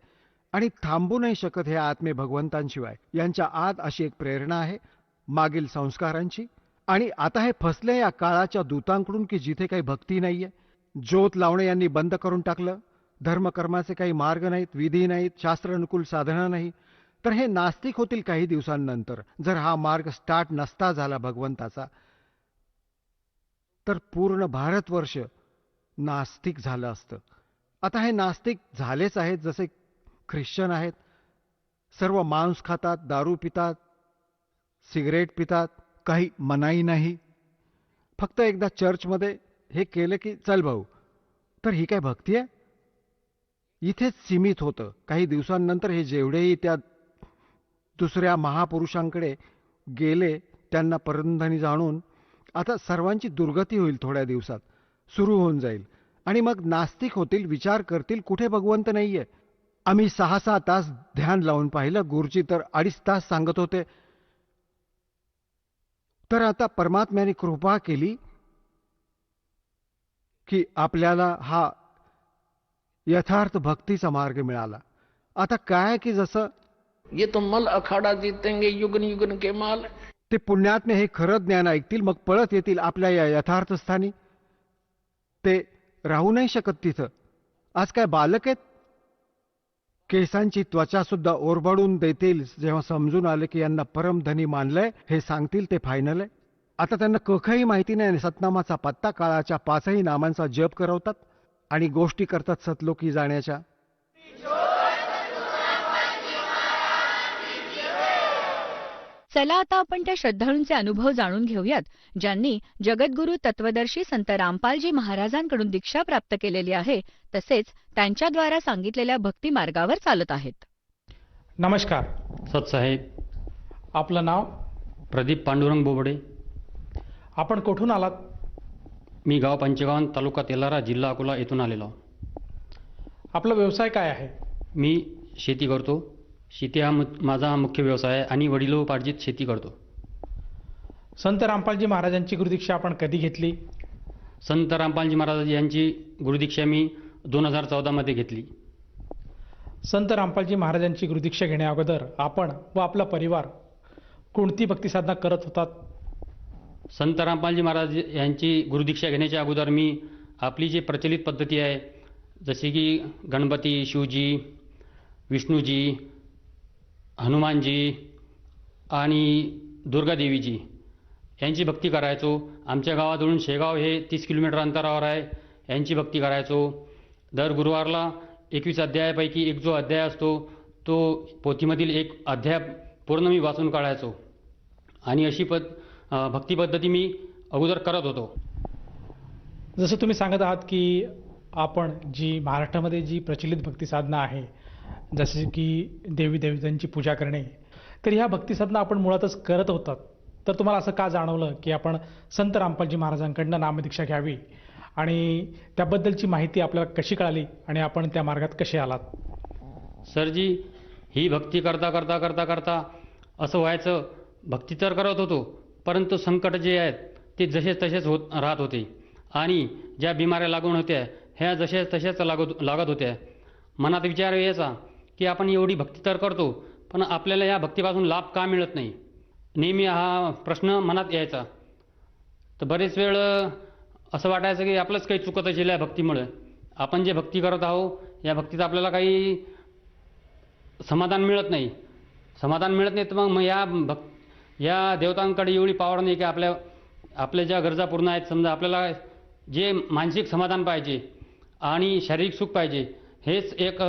आणि थांबू नाही शकत हे आत्मे भगवंतांशिवाय. यांच्या आत अशी एक प्रेरणा आहे मागील संस्कारांची. आणि आता हे फसले या काळाच्या दूतांकडून की जिथे काही भक्ती नाहीये, ज्योत लावणे यांनी बंद करून टाकलं, धर्मकर्माचे काही मार्ग नाहीत, विधी नाहीत, शास्त्रानुकूल साधना नाही. तर हे नास्तिक होतील काही दिवसांनंतर. जर हा मार्ग स्टार्ट नसता झाला भगवंताचा, तर पूर्ण भारतवर्ष नास्तिक झालं असतं. आता हे नास्तिक झालेच आहेत. जसे ख्रिश्चन आहेत, सर्व मांस खातात, दारू पितात, सिगरेट पितात, काही मनाई नाही. फक्त एकदा चर्चमध्ये हे केलं की चल भाऊ. तर ही काय भक्ती आहे? इथेच सीमित होतं. काही दिवसांनंतर हे जेवढेही त्या दुसऱ्या महापुरुषांकडे गेले, त्यांना परमधनी जाणून, आता सर्वांची दुर्गती होईल, थोड्या दिवसात सुरू होऊन जाईल. आणि मग नास्तिक होतील, विचार करतील कुठे भगवंत नाहीये. आम्ही 6-6 तास ध्यान लावून पाहिलं, गुरुजी तर 2.5 तास सांगत होते. तर आता परमात्म्याने कृपा केली की आपल्याला हा यथार्थ भक्तीचा मार्ग मिळाला. आता काय की जसं ये तो मल अखाड़ा जीतेंगे युगन युगन के माल. ते पुण्यात्मे हे खरं ज्ञान ऐकतील, मग पळत येतील आपल्या या यथार्थ स्थानी. ते राहू नाही शकत तिथं. आज काय बालक आहेत? केसांची त्वचा सुद्धा ओरबडून देतील जेव्हा समजून आले की यांना परमधनी मानलंय, हे सांगतील ते फायनल आहे. आता त्यांना कखही माहिती नाही, सतनामाचा पत्ता, काळाच्या 5ही नामांचा जप करवतात आणि गोष्टी करतात सतलोकी जाण्याच्या. चला आता आपण त्या श्रद्धाळूंचे अनुभव जाणून घेऊयात, ज्यांनी जगद्गुरू तत्वदर्शी संत रामपालजी महाराजांकडून दीक्षा प्राप्त केलेली आहे, तसेच त्यांच्याद्वारा सांगितलेल्या भक्ती मार्गावर चालत आहेत. नमस्कार. सतसाहेब. आपलं नाव? प्रदीप पांडुरंग बोबडे. आपण कुठून आलात? मी गाव पंचगावन, तालुका तेलारा, जिल्हा अकोला येथून आलेलो. आपला व्यवसाय काय आहे? मी शेती करतो. शेती हा माझा मुख्य व्यवसाय आहे आणि वडिलोपार्जित शेती करतो. संत रामपालजी महाराजांची गुरुदीक्षा आपण कधी घेतली? संत रामपालजी महाराज यांची गुरुदीक्षा मी 2014 मध्ये घेतली. संत रामपालजी महाराजांची गुरुदीक्षा घेण्या अगोदर आपण व आपला परिवार कोणती भक्ती साधना करत होतात? संत रामपालजी महाराज यांची गुरुदीक्षा घेण्याच्या अगोदर मी आपली जी प्रचलित पद्धती आहे, जशी की गणपती, शिवजी, विष्णूजी, हनुमानजी आणि दुर्गादेवीजी यांची भक्ती करायचो. आमच्या गावाजवळून शेगाव हे 30 किलोमीटर अंतरावर आहे. यांची भक्ती करायचो. दर गुरुवारला 21 अध्यायापैकी एक जो अध्याय असतो तो पोथीमधील एक अध्याय पूर्ण मी वाचून काढायचो आणि अशी भक्ती पद्धती मी अगोदर करत होतो. जसं तुम्ही सांगत आहात की आपण जी महाराष्ट्रामध्ये जी प्रचलित भक्ती साधना आहे, जसे की देवी देवतांची पूजा करणे, तर ह्या भक्ती साधना आपण मुळातच करत होतात. तर तुम्हाला असं का जाणवलं की आपण संत रामपालजी महाराजांकडनं नामदीक्षा घ्यावी आणि त्याबद्दलची माहिती आपल्याला कशी कळाली आणि आपण त्या मार्गात कसे आलात? सरजी, ही भक्ती करता करता करता करता असं व्हायचं, भक्ती तर करत होतो परंतु संकट जे आहेत ते जसेच तसेच राहत होते आणि ज्या बिमाऱ्या लागून होत्या ह्या जसेच तसेच लागत होत्या. मनात विचार यायचा की आपण एवढी भक्ती तर करतो पण आपल्याला या भक्तीपासून लाभ का मिळत नाही. नेहमी हा प्रश्न मनात यायचा. तर बरेच वेळ असं वाटायचं की आपलंच काही चुकत असेल या भक्तीमुळे. आपण जे भक्ती करत आहोत या भक्तीत आपल्याला काही समाधान मिळत नाही. तर मग या देवतांकडे एवढी पावर नाही की आपल्या ज्या गरजा पूर्ण आहेत, समजा आपल्याला जे मानसिक समाधान पाहिजे आणि शारीरिक सुख पाहिजे, हेच एक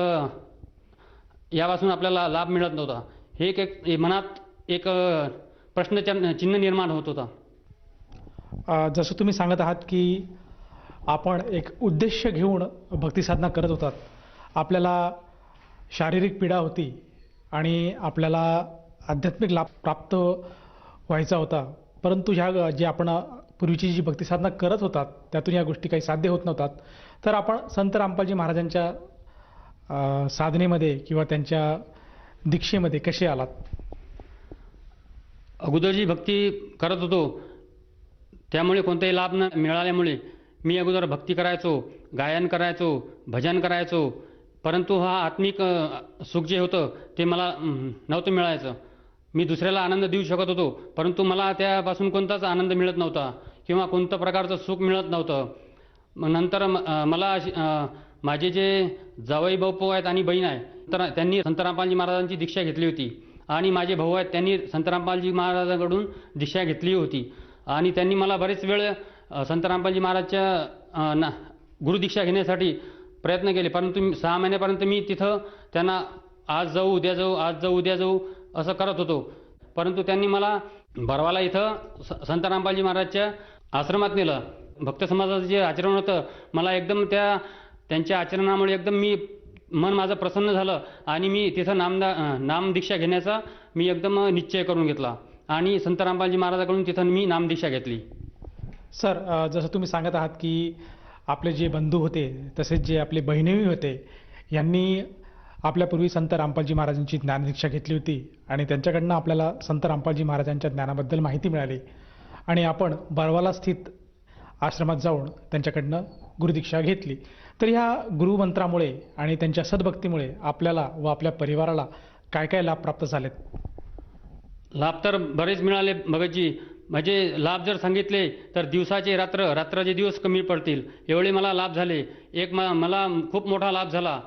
यापासून आपल्याला लाभ मिळत नव्हता. हे एक मनात एक प्रश्नचिन्ह निर्माण होत होता. जसं तुम्ही सांगत आहात की आपण एक उद्देश घेऊन भक्ती साधना करत होतात. आपल्याला शारीरिक पीडा होती आणि आपल्याला आध्यात्मिक लाभ प्राप्त व्हायचा होता, परंतु ह्या जी आपण पूर्वीची जी भक्ती साधना करत होतात त्यातून या गोष्टी काही साध्य होत नव्हतात. तर आपण संत रामपालजी महाराजांच्या साधनेमध्ये किंवा त्यांच्या दीक्षेमध्ये कसे आलात? अगोदर जी भक्ती करत होतो त्यामुळे कोणताही लाभ न मिळाल्यामुळे मी अगोदर भक्ती करायचो, गायन करायचो, भजन करायचो, परंतु हा आत्मिक सुख जे होतं ते मला नव्हतं मिळायचं. मी दुसऱ्याला आनंद देऊ शकत होतो परंतु मला त्यापासून कोणताच आनंद मिळत नव्हता किंवा कोणत्या प्रकारचं सुख मिळत नव्हतं. मग नंतर मला माझे जे जावई भाऊ आहेत आणि बहीण आहे तर त्यांनी संत रामपालजी महाराजांची दीक्षा घेतली होती आणि माझे भाऊ आहेत त्यांनी संत रामपालजी महाराजांकडून दीक्षा घेतली होती आणि त्यांनी मला बरेच वेळ संत रामपालजी महाराजच्या गुरुदीक्षा घेण्यासाठी प्रयत्न केले, परंतु 6 महिन्यापर्यंत मी तिथं त्यांना आज जाऊ उद्या जाऊ असं करत होतो. परंतु त्यांनी मला बरवाला इथं संत रामपालजी महाराजच्या आश्रमात नेलं. भक्त समाजाचं जे आचरण होतं मला एकदम त्यांच्या आचरणामुळे एकदम मन माझं प्रसन्न झालं आणि मी तिथं नामदीक्षा घेण्याचा मी एकदम निश्चय करून घेतला आणि संत रामपालजी महाराजांकडून तिथं मी नामदीक्षा घेतली. सर, जसं तुम्ही सांगत आहात की आपले जे बंधू होते तसेच जे आपले बहिणीही होते यांनी आपल्यापूर्वी संत रामपालजी महाराजांची ज्ञानदीक्षा घेतली होती आणि त्यांच्याकडनं आपल्याला संत रामपालजी महाराजांच्या ज्ञानाबद्दल माहिती मिळाली आणि आपण बरवाला स्थित आश्रमात जाऊन त्यांच्याकडनं गुरुदीक्षा घेतली. तर ह्या गुरुमंत्रामुळे आणि त्यांच्या सद्भक्तीमुळे आपल्याला व आपल्या परिवाराला काय काय लाभ प्राप्त झालेत? लाभ तर बरेच मिळाले भगतजी. म्हणजे लाभ जर सांगितले तर दिवसाचे रात्र, रात्राचे दिवस कमी पडतील एवढे मला लाभ झाले. एक मला खूप मोठा लाभ झाला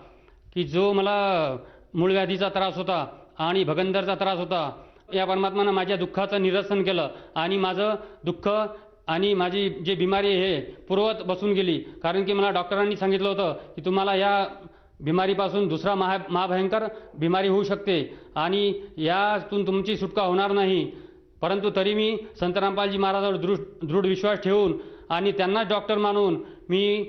की जो मला मूळव्याधीचा त्रास होता आणि भगंदरचा त्रास होता, या परमात्मानं माझ्या दुःखाचं निरसन केलं आणि माझं दुःख आणि माझी जी बिमारी आहे पूर्वत बसून गेली. कारण की मला डॉक्टरांनी सांगितलं होतं की तुम्हाला या बिमारीपासून दुसरा महाभयंकर बिमारी होऊ शकते आणि यातून तुमची सुटका होणार नाही. परंतु तरी मी संत रामपालजी महाराजांवर दृढ विश्वास ठेवून आणि त्यांनाच डॉक्टर मानून मी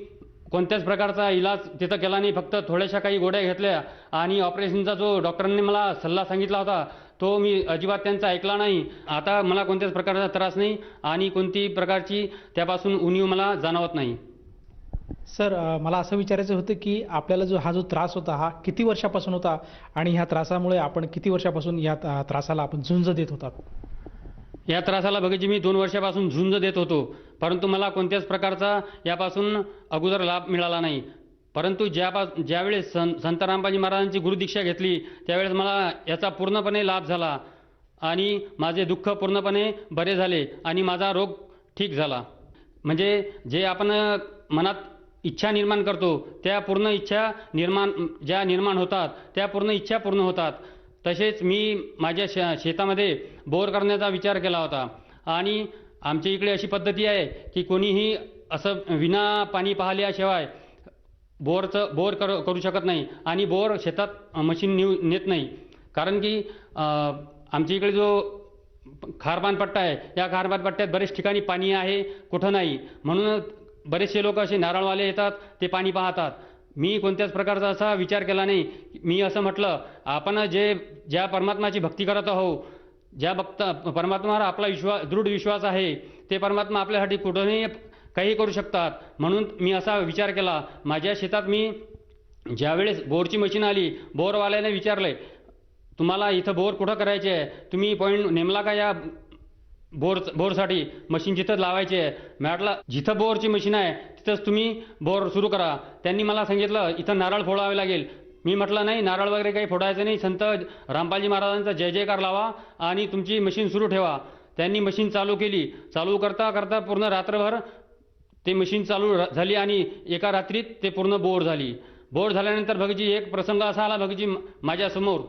कोणत्याच प्रकारचा इलाज तिथं केला नाही. फक्त थोड्याशा काही गोळ्या घेतल्या आणि ऑपरेशनचा जो डॉक्टरांनी मला सल्ला सांगितला होता तो मी अजिबात त्यांचा ऐकला नाही. आता मला कोणत्याच प्रकारचा त्रास नाही आणि कोणतीही प्रकारची त्यापासून उणीव मला जाणवत नाही. सर, मला असं विचारायचं होतं की आपल्याला हा जो त्रास होता हा किती वर्षापासून होता आणि ह्या त्रासामुळे आपण किती वर्षापासून या त्रासाला आपण झुंज देत होतात? या त्रासाला बघायची मी 2 वर्षापासून झुंज देत होतो, परंतु मला कोणत्याच प्रकारचा यापासून अगोदर लाभ मिळाला नाही. परंतु ज्यावेळेस संत रामपालजी महाराजांची गुरुदीक्षा घेतली त्यावेळेस मला याचा पूर्णपणे लाभ झाला आणि माझे दुःख पूर्णपणे बरे झाले आणि माझा रोग ठीक झाला. म्हणजे जे आपण मनात इच्छा निर्माण करतो त्या पूर्ण इच्छा ज्या निर्माण होतात त्या पूर्ण इच्छा पूर्ण होतात. तसेच मी माझ्या शेतामध्ये बोर करण्याचा विचार केला होता आणि आमच्या इकडे अशी पद्धती आहे की कोणीही असं विना पाणी पाहिल्याशिवाय बोर करू शकत नाही आणि बोर शेतात मशीन नेत नाही. कारण की आमच्या इकडे जो खारपान पट्टा आहे या खारपान पट्ट्यात बरेच ठिकाणी पाणी आहे, कुठं नाही. म्हणून बरेचसे लोक असे नारळवाले येतात, ते पाणी पाहतात. मी कोणत्याच प्रकारचा असा विचार केला नाही. मी असं म्हटलं आपण ज्या परमात्माची भक्ती करत आहोत, ज्या परमात्मावर आपला दृढ विश्वास आहे, ते परमात्मा आपल्यासाठी कुठंही काही करू शकतात. म्हणून मी असा विचार केला. माझ्या शेतात मी ज्यावेळेस बोरची मशीन आली, बोरवाल्याने विचारले तुम्हाला इथं बोर कुठं करायचे आहे, तुम्ही पॉईंट नेमला का या बोरसाठी मशीन जिथं लावायची आहे? म्हटलं जिथं बोरची मशीन आहे तिथंच तुम्ही बोर सुरू करा. त्यांनी मला सांगितलं इथं नारळ फोडावे लागेल. मी म्हटलं नाही, नारळ वगैरे काही फोडायचं नाही, संत रामपालजी महाराजांचा जय जयकार लावा आणि तुमची मशीन सुरू ठेवा. त्यांनी मशीन चालू केली. चालू करता करता पूर्ण रात्रभर ते मशीन चालू झाली आणि एका रात्रीत ते पूर्ण बोर झाली. बोर झाल्यानंतर भगजी एक प्रसंग असा आला भगजी माझ्यासमोर.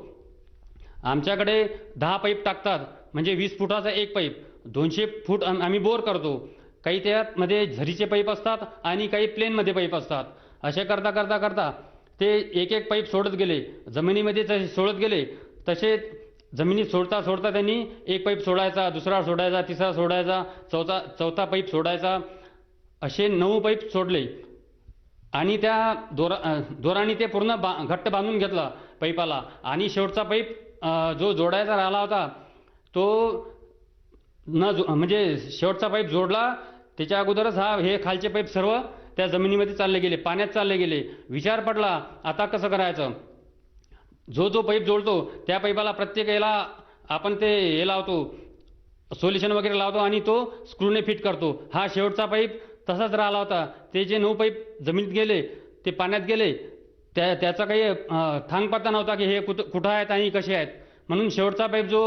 आमच्याकडे 10 पाईप टाकतात, म्हणजे 20 फुटाचा एक पाईप, 200 फूट आम्ही बोर करतो. काही त्यामध्ये झरीचे पाईप असतात आणि काही प्लेनमध्ये पाईप असतात. असे करता करता करता ते एक पाईप सोडत गेले, जमिनीमध्ये जसे सोडत गेले तसे जमिनीत सोडता सोडता त्यांनी एक पाईप सोडायचा, दुसरा सोडायचा, तिसरा सोडायचा, चौथा पाईप सोडायचा. असे 9 पाईप सोडले आणि त्या दोराने ते पूर्ण घट्ट बांधून घेतला पाईपाला आणि शेवटचा पाईप जो जोडायचा राहिला होता तो म्हणजे शेवटचा पाईप जोडला. त्याच्या अगोदरच हे खालचे पाईप सर्व त्या जमिनीमध्ये चालले गेले, पाण्यात चालले गेले. विचार पडला आता कसं करायचं. जो पाईप जोडतो त्या पाईपाला प्रत्येक याला आपण हे लावतो, सोल्युशन वगैरे लावतो आणि तो स्क्रूने फिट करतो. हा शेवटचा पाईप तसाच राहिला होता. ते जे 9 पाईप जमिनीत गेले ते पाण्यात गेले. त्याचा काही थांगपत्ता नव्हता की हे कुठं आहेत आणि कसे आहेत. म्हणून शेवटचा पाईप जो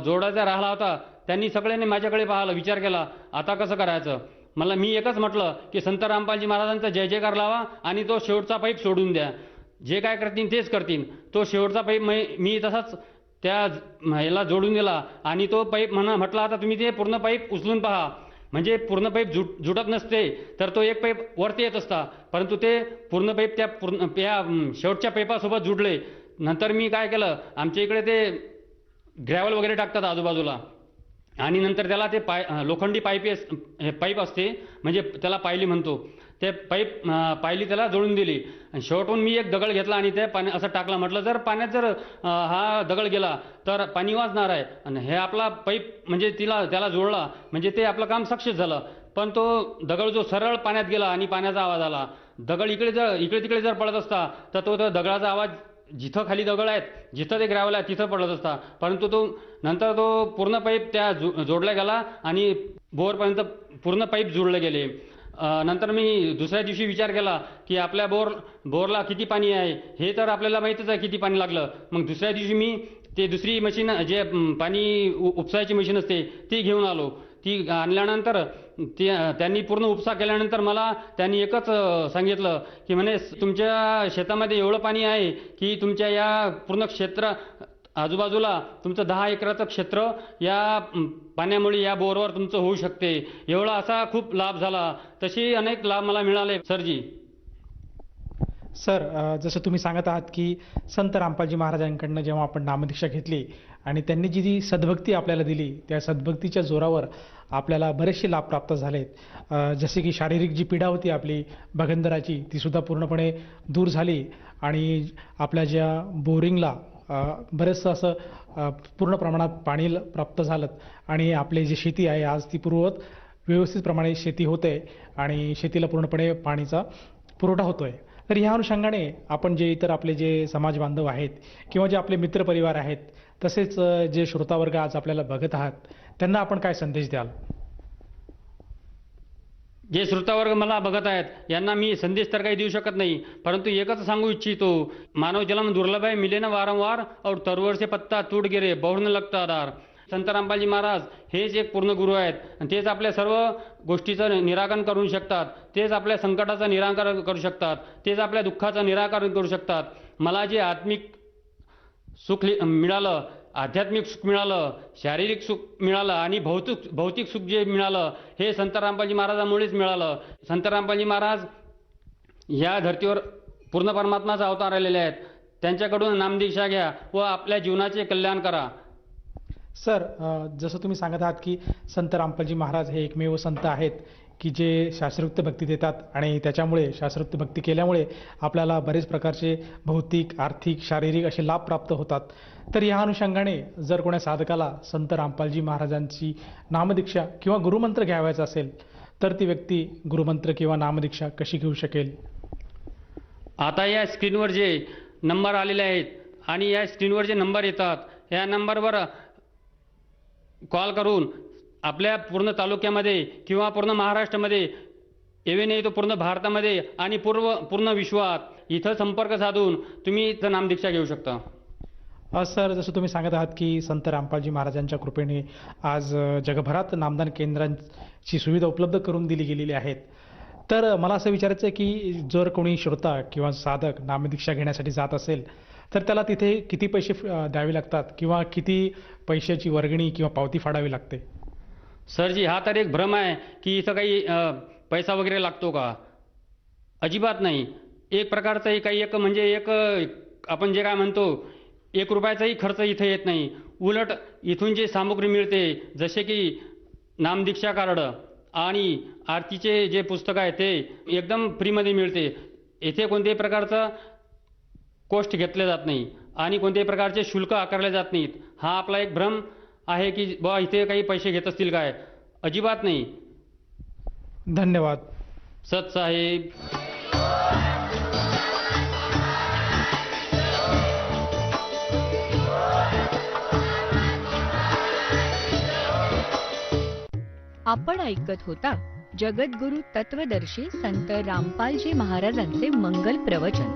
जोडायचा राहिला होता त्यांनी सगळ्यांनी माझ्याकडे पाहिलं, विचार केला आता कसं करायचं. मी एकच म्हटलं की संत रामपालजी महाराजांचा जय जयकार लावा आणि तो शेवटचा पाईप सोडून द्या. जे काय करतील तेच करतील. तो शेवटचा पाईप मी तसाच त्या याला जोडून दिला आणि तो पाईप म्हटला आता तुम्ही ते पूर्ण पाईप उचलून पहा. म्हणजे पूर्ण पाईप जुटत नसते तर तो एक पाईप वरती येत असता, परंतु ते पूर्ण पाईप त्या शेवटच्या पाईपासोबत जुडले. नंतर मी काय केलं, आमच्या इकडे ते ग्रॅव्हल वगैरे टाकतात आजूबाजूला आणि नंतर त्याला ते लोखंडी पाईप असते, म्हणजे त्याला पायली म्हणतो. ते पायली त्याला जोडून दिली आणि शेवटून मी एक दगड घेतला आणि ते पाणी असं टाकलं. म्हटलं जर पाण्यात हा दगड गेला तर पाणी वाजणार आहे आणि हे आपला पाईप म्हणजे त्याला जोडला म्हणजे ते आपलं काम सक्सेस झालं. पण तो दगड जो सरळ पाण्यात गेला आणि पाण्याचा आवाज आला. दगड इकडे तिकडे जर पडत असता तर तो दगडाचा आवाज जिथं खाली दगड आहेत, जिथं ते ग्रॅव्हल आहे तिथं पडत असता. परंतु तो नंतर तो पूर्ण पाईप त्या जोडला गेला आणि बोरपर्यंत पूर्ण पाईप जोडले गेले. नंतर मी दुसऱ्या दिवशी विचार केला की आपल्या बोरला किती पाणी आहे हे तर आपल्याला माहीतच आहे किती पाणी लागलं. मग दुसऱ्या दिवशी मी ते दुसरी मशीन जे पाणी उपसायची मशीन असते ती घेऊन आलो. ती आणल्यानंतर त्यांनी पूर्ण उपसा केल्यानंतर मला त्यांनी एकच सांगितलं की म्हणे तुमच्या शेतामध्ये एवढं पाणी आहे की तुमच्या या पूर्ण क्षेत्र आजूबाजूला तुमचं 10 एकराचं क्षेत्र या पाण्यामुळे या बोरवर तुमचं होऊ शकते. एवढा असा खूप लाभ झाला. तशी अनेक लाभ मला मिळाले सरजी. सर, जसं तुम्ही सांगत आहात की संत रामपालजी महाराजांकडनं जेव्हा आपण नामदीक्षा घेतली आणि त्यांनी जी सद्भक्ती आपल्याला दिली, त्या सद्भक्तीच्या जोरावर आपल्याला बरेचसे लाभ प्राप्त झालेत. जसे की शारीरिक जी पीडा होती आपली भगंदराची, ती सुद्धा पूर्णपणे दूर झाली आणि आपल्या ज्या बोरिंगला बरेचसं असं पूर्ण प्रमाणात पाणी प्राप्त झालं आणि आपली जी शेती आहे आज ती पूर्ववत व्यवस्थित प्रमाणे शेती होते आणि शेतीला पूर्णपणे पाणीचा पुरवठा होतोय. तर ह्या अनुषंगाने आपण जे इतर आपले जे समाज बांधव आहेत किंवा जे आपले मित्रपरिवार आहेत, तसेच जे श्रोतावर्ग आज आपल्याला बघत आहात, त्यांना आपण काय संदेश द्याल? जे श्रोतावर्ग मला बघत आहेत यांना मी संदेश तर काही देऊ शकत नाही, परंतु एकच सांगू इच्छितो, मानव जन्म दुर्लभ आहे, मिले ना वारंवार, और तरवर से पत्ता टूट गिरे बहु न लगता आधार. संत रामपालजी महाराज हेच एक पूर्ण गुरु आहेत आणि तेच आपल्या सर्व गोष्टीचं निराकरण करू शकतात. तेच आपल्या संकटाचं निराकरण करू शकतात. तेच आपल्या दुःखाचं निराकरण करू शकतात. मला जे आत्मिक सुख मिळालं, आध्यात्मिक सुख मिळालं, शारीरिक सुख मिळालं आणि भौतिक सुख जे मिळालं हे संत रामपालजी महाराजांमुळेच मिळालं. संत रामपालजी महाराज या धर्तीवर पूर्ण परमात्माचा अवतार आलेले आहेत. त्यांच्याकडून नामदीक्षा घ्या व आपल्या जीवनाचे कल्याण करा. सर, जसं तुम्ही सांगत आहात की संत रामपालजी महाराज हे एकमेव संत आहेत की जे शास्त्रोक्त भक्ती देतात आणि त्याच्यामुळे शास्त्रोक्त भक्ती केल्यामुळे आपल्याला बरेच प्रकारचे भौतिक, आर्थिक, शारीरिक असे लाभ प्राप्त होतात. तर ह्या अनुषंगाने जर कोणा साधकाला संत रामपालजी महाराजांची नामदीक्षा किंवा गुरुमंत्र घ्यावायचा असेल तर ती व्यक्ती गुरुमंत्र किंवा नामदीक्षा कशी घेऊ शकेल? आता या स्क्रीनवर जे नंबर आलेले आहेत आणि या स्क्रीनवर जे नंबर येतात या नंबरवर कॉल करून आपल्या पूर्ण तालुक्यामध्ये किंवा पूर्ण महाराष्ट्रामध्ये एवे नाही तो पूर्ण भारतामध्ये आणि पूर्ण विश्वात इथं संपर्क साधून तुम्ही इथं नामदीक्षा घेऊ शकता. सर, जसं तुम्ही सांगत आहात की संत रामपालजी महाराजांच्या कृपेने आज जगभरात नामदान केंद्रांची सुविधा उपलब्ध करून दिली गेलेली आहेत. तर मला असं विचारायचं आहे की जर कोणी श्रोता किंवा साधक नामदीक्षा घेण्यासाठी जात असेल तर त्याला तिथे किती पैसे द्यावे लागतात किंवा किती पैशाची वर्गणी किंवा पावती फाडावी लागते? सरजी, हा तर एक भ्रम आहे की इथं काही पैसा वगैरे लागतो का? अजिबात नाही. एक प्रकारचा एक म्हणजे एक आपण जे काय म्हणतो 1 रुपयाचाही खर्च इथे येत नाही. उलट इथून जे सामुग्री मिळते जसे की नामदीक्षा कार्ड आणि आरतीचे जे पुस्तक आहे ते एकदम फ्रीमध्ये मिळते. येथे कोणत्याही प्रकारचं कॉस्ट घेतले जात नाही आणि कोणत्याही प्रकारचे शुल्क आकारले जात नाहीत. हा आपला एक भ्रम आहे की बुवा इथे काही पैसे घेत असतील काय. अजिबात नाही. धन्यवाद. सत साहेब. आपण ऐकत होता जगद्गुरु तत्वदर्शी संत रामपालजी महाराजांचे मंगल प्रवचन.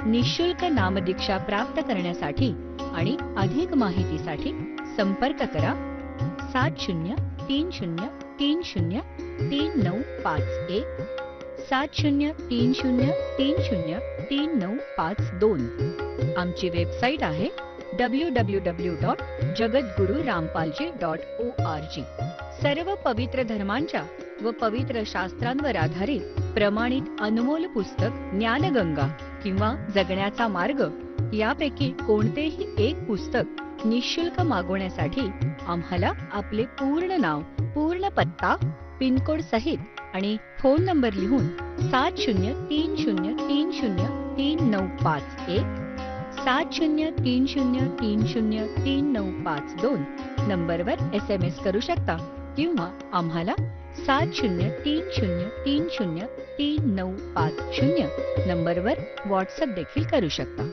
निशुल्क नामदीक्षा प्राप्त करण्यासाठी आणि अधिक माहितीसाठी संपर्क करा 7030303951 7030303952. आमची वेबसाईट आहे www.jagadgururampalji.org. सर्व पवित्र धर्मांच्या व पवित्र शास्त्रांवर आधारित प्रमाणित अनमोल पुस्तक ज्ञानगंगा किंवा जगण्याचा मार्ग यापैकी कोणतेही एक पुस्तक निशुल्क मागवण्यासाठी आम्हाला आपले पूर्ण नाव, पूर्ण पत्ता, पिनकोड सहित आणि फोन नंबर लिहून 7030303951 7030303952 नंबरवर SMS करू शकता किंवा आम्हाला 7030303950 नंबरवर व्हॉट्सअप देखील करू शकता.